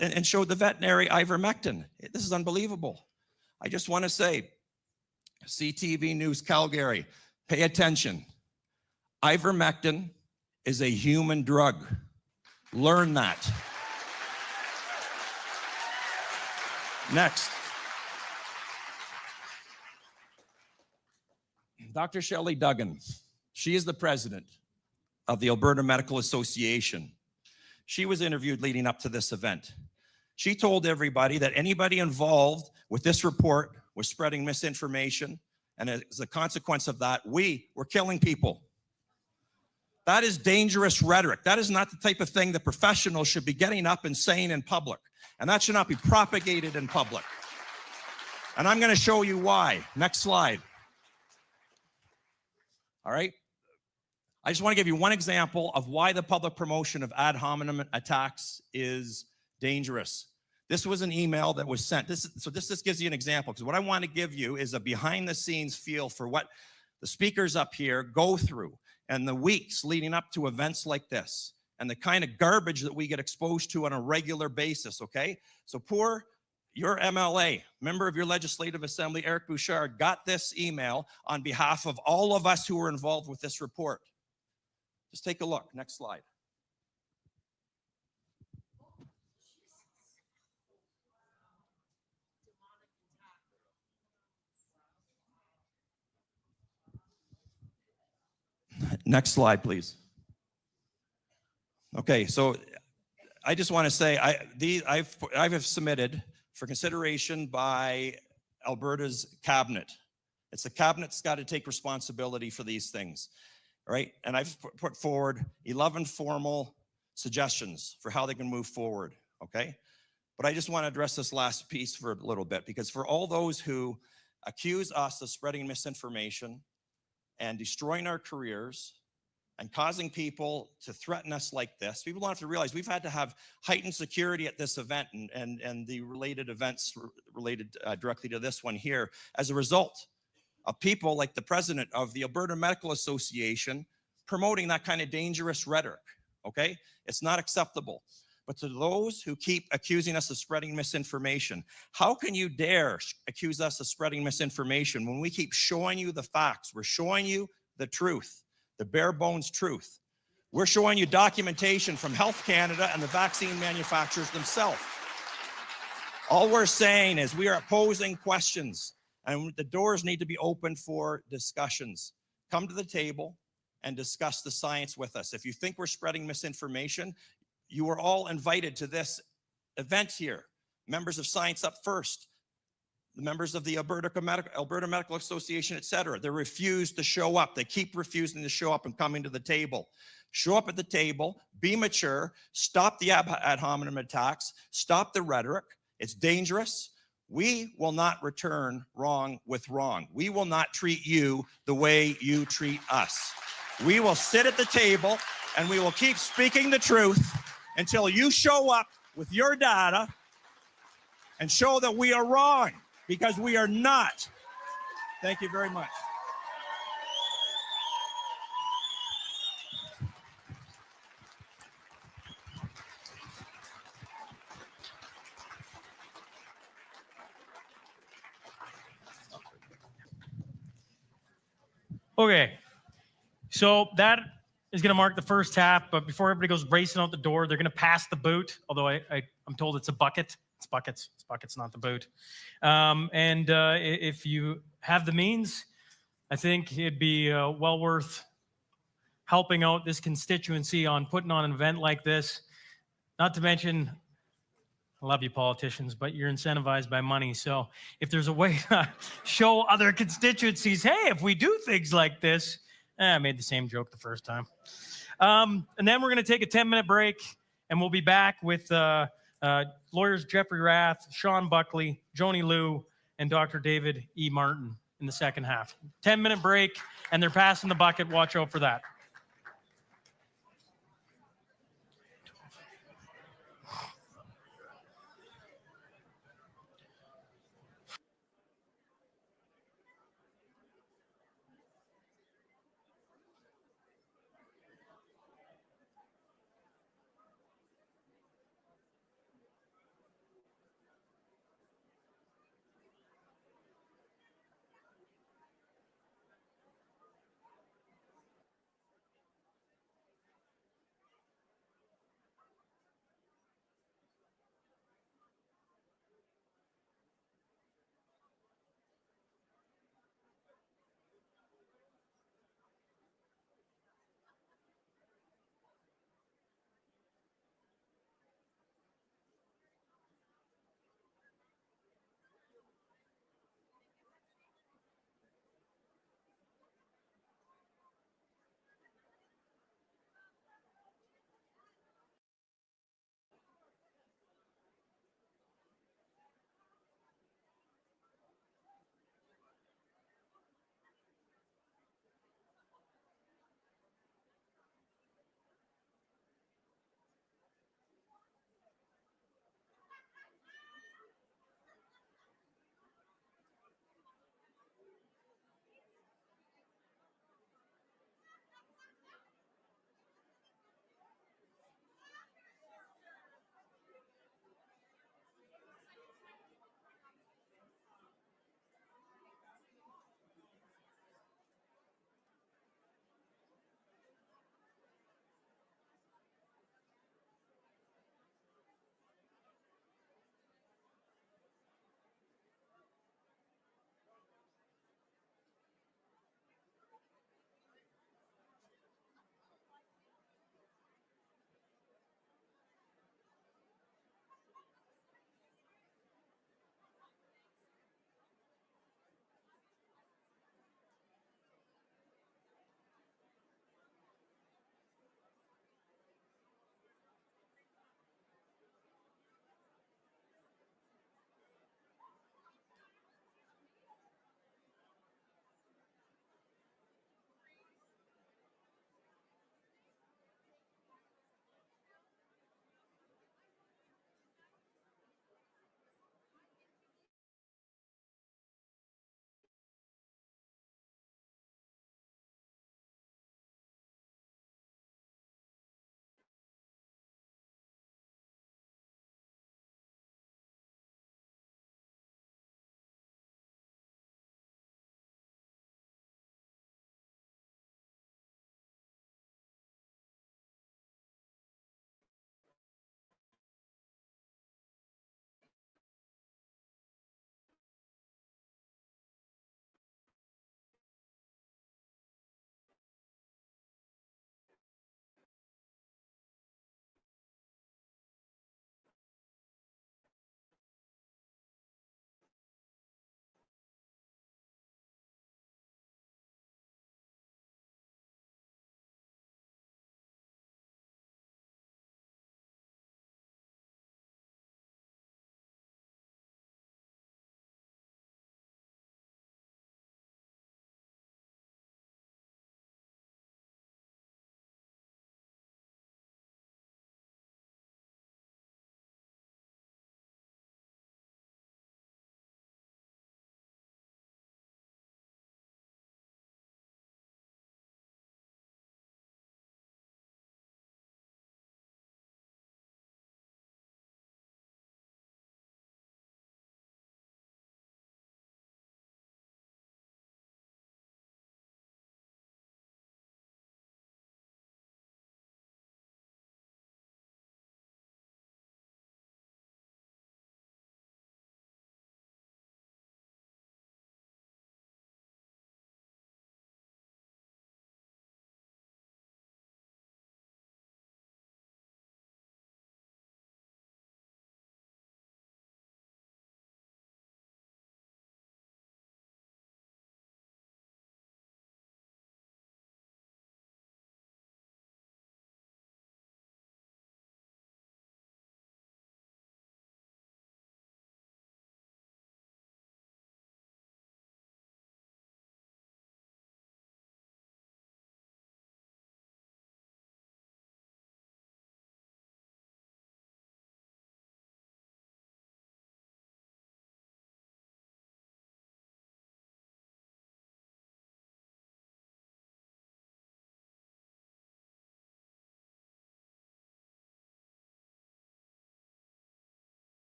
and showed the veterinary ivermectin. This is unbelievable. I just want to say, CTV News Calgary, pay attention. Ivermectin is a human drug. Learn that. Next. Dr. Shelley Duggan. She is the president of the Alberta Medical Association. She was interviewed leading up to this event. She told everybody that anybody involved with this report was spreading misinformation, and as a consequence of that, we were killing people. That is dangerous rhetoric. That is not the type of thing that professionals should be getting up and saying in public, and that should not be propagated in public. And I'm going to show you why. Next slide. All right. I just want to give you one example of why the public promotion of ad hominem attacks is dangerous. This was an email that was sent. This just gives you an example, because what I want to give you is a behind-the-scenes feel for what the speakers up here go through and the weeks leading up to events like this and the kind of garbage that we get exposed to on a regular basis, okay? So your MLA, member of your legislative assembly, Eric Bouchard, got this email on behalf of all of us who were involved with this report. Just take a look. Next slide. Next slide, please. Okay, so I just want to say I have submitted for consideration by Alberta's cabinet. It's the cabinet's got to take responsibility for these things, right? And I've put forward 11 formal suggestions for how they can move forward, okay? But I just want to address this last piece for a little bit, because for all those who accuse us of spreading misinformation and destroying our careers and causing people to threaten us like this, people don't have to realize we've had to have heightened security at this event and the related events related directly to this one here as a result of people like the president of the Alberta Medical Association promoting that kind of dangerous rhetoric, okay? It's not acceptable. But to those who keep accusing us of spreading misinformation, how can you dare accuse us of spreading misinformation when we keep showing you the facts? We're showing you the truth, the bare bones truth. We're showing you documentation from Health Canada and the vaccine manufacturers themselves. All we're saying is we are posing questions, and the doors need to be open for discussions. Come to the table and discuss the science with us. If you think we're spreading misinformation, you are all invited to this event here. Members of Science Up First, the members of the Alberta Medical Association, et cetera. They refuse to show up. They keep refusing to show up and coming to the table. Show up at the table, be mature, stop the ad hominem attacks, stop the rhetoric. It's dangerous. We will not return wrong with wrong. We will not treat you the way you treat us. We will sit at the table and we will keep speaking the truth until you show up with your data and show that we are wrong, because we are not. Thank you very much. Okay, so that is going to mark the first half, but before everybody goes racing out the door, they're going to pass the boot, although I'm told it's a bucket. It's buckets, not the boot. If you have the means, I think it'd be well worth helping out this constituency on putting on an event like this. Not to mention, I love you politicians, but you're incentivized by money. So if there's a way to show other constituencies, hey, if we do things like this, I made the same joke the first time. And then we're going to take a 10-minute break, and we'll be back with lawyers Jeffrey Rath, Sean Buckley, Joni Liu, and Dr. David E. Martin in the second half. 10-minute break, and they're passing the bucket. Watch out for that.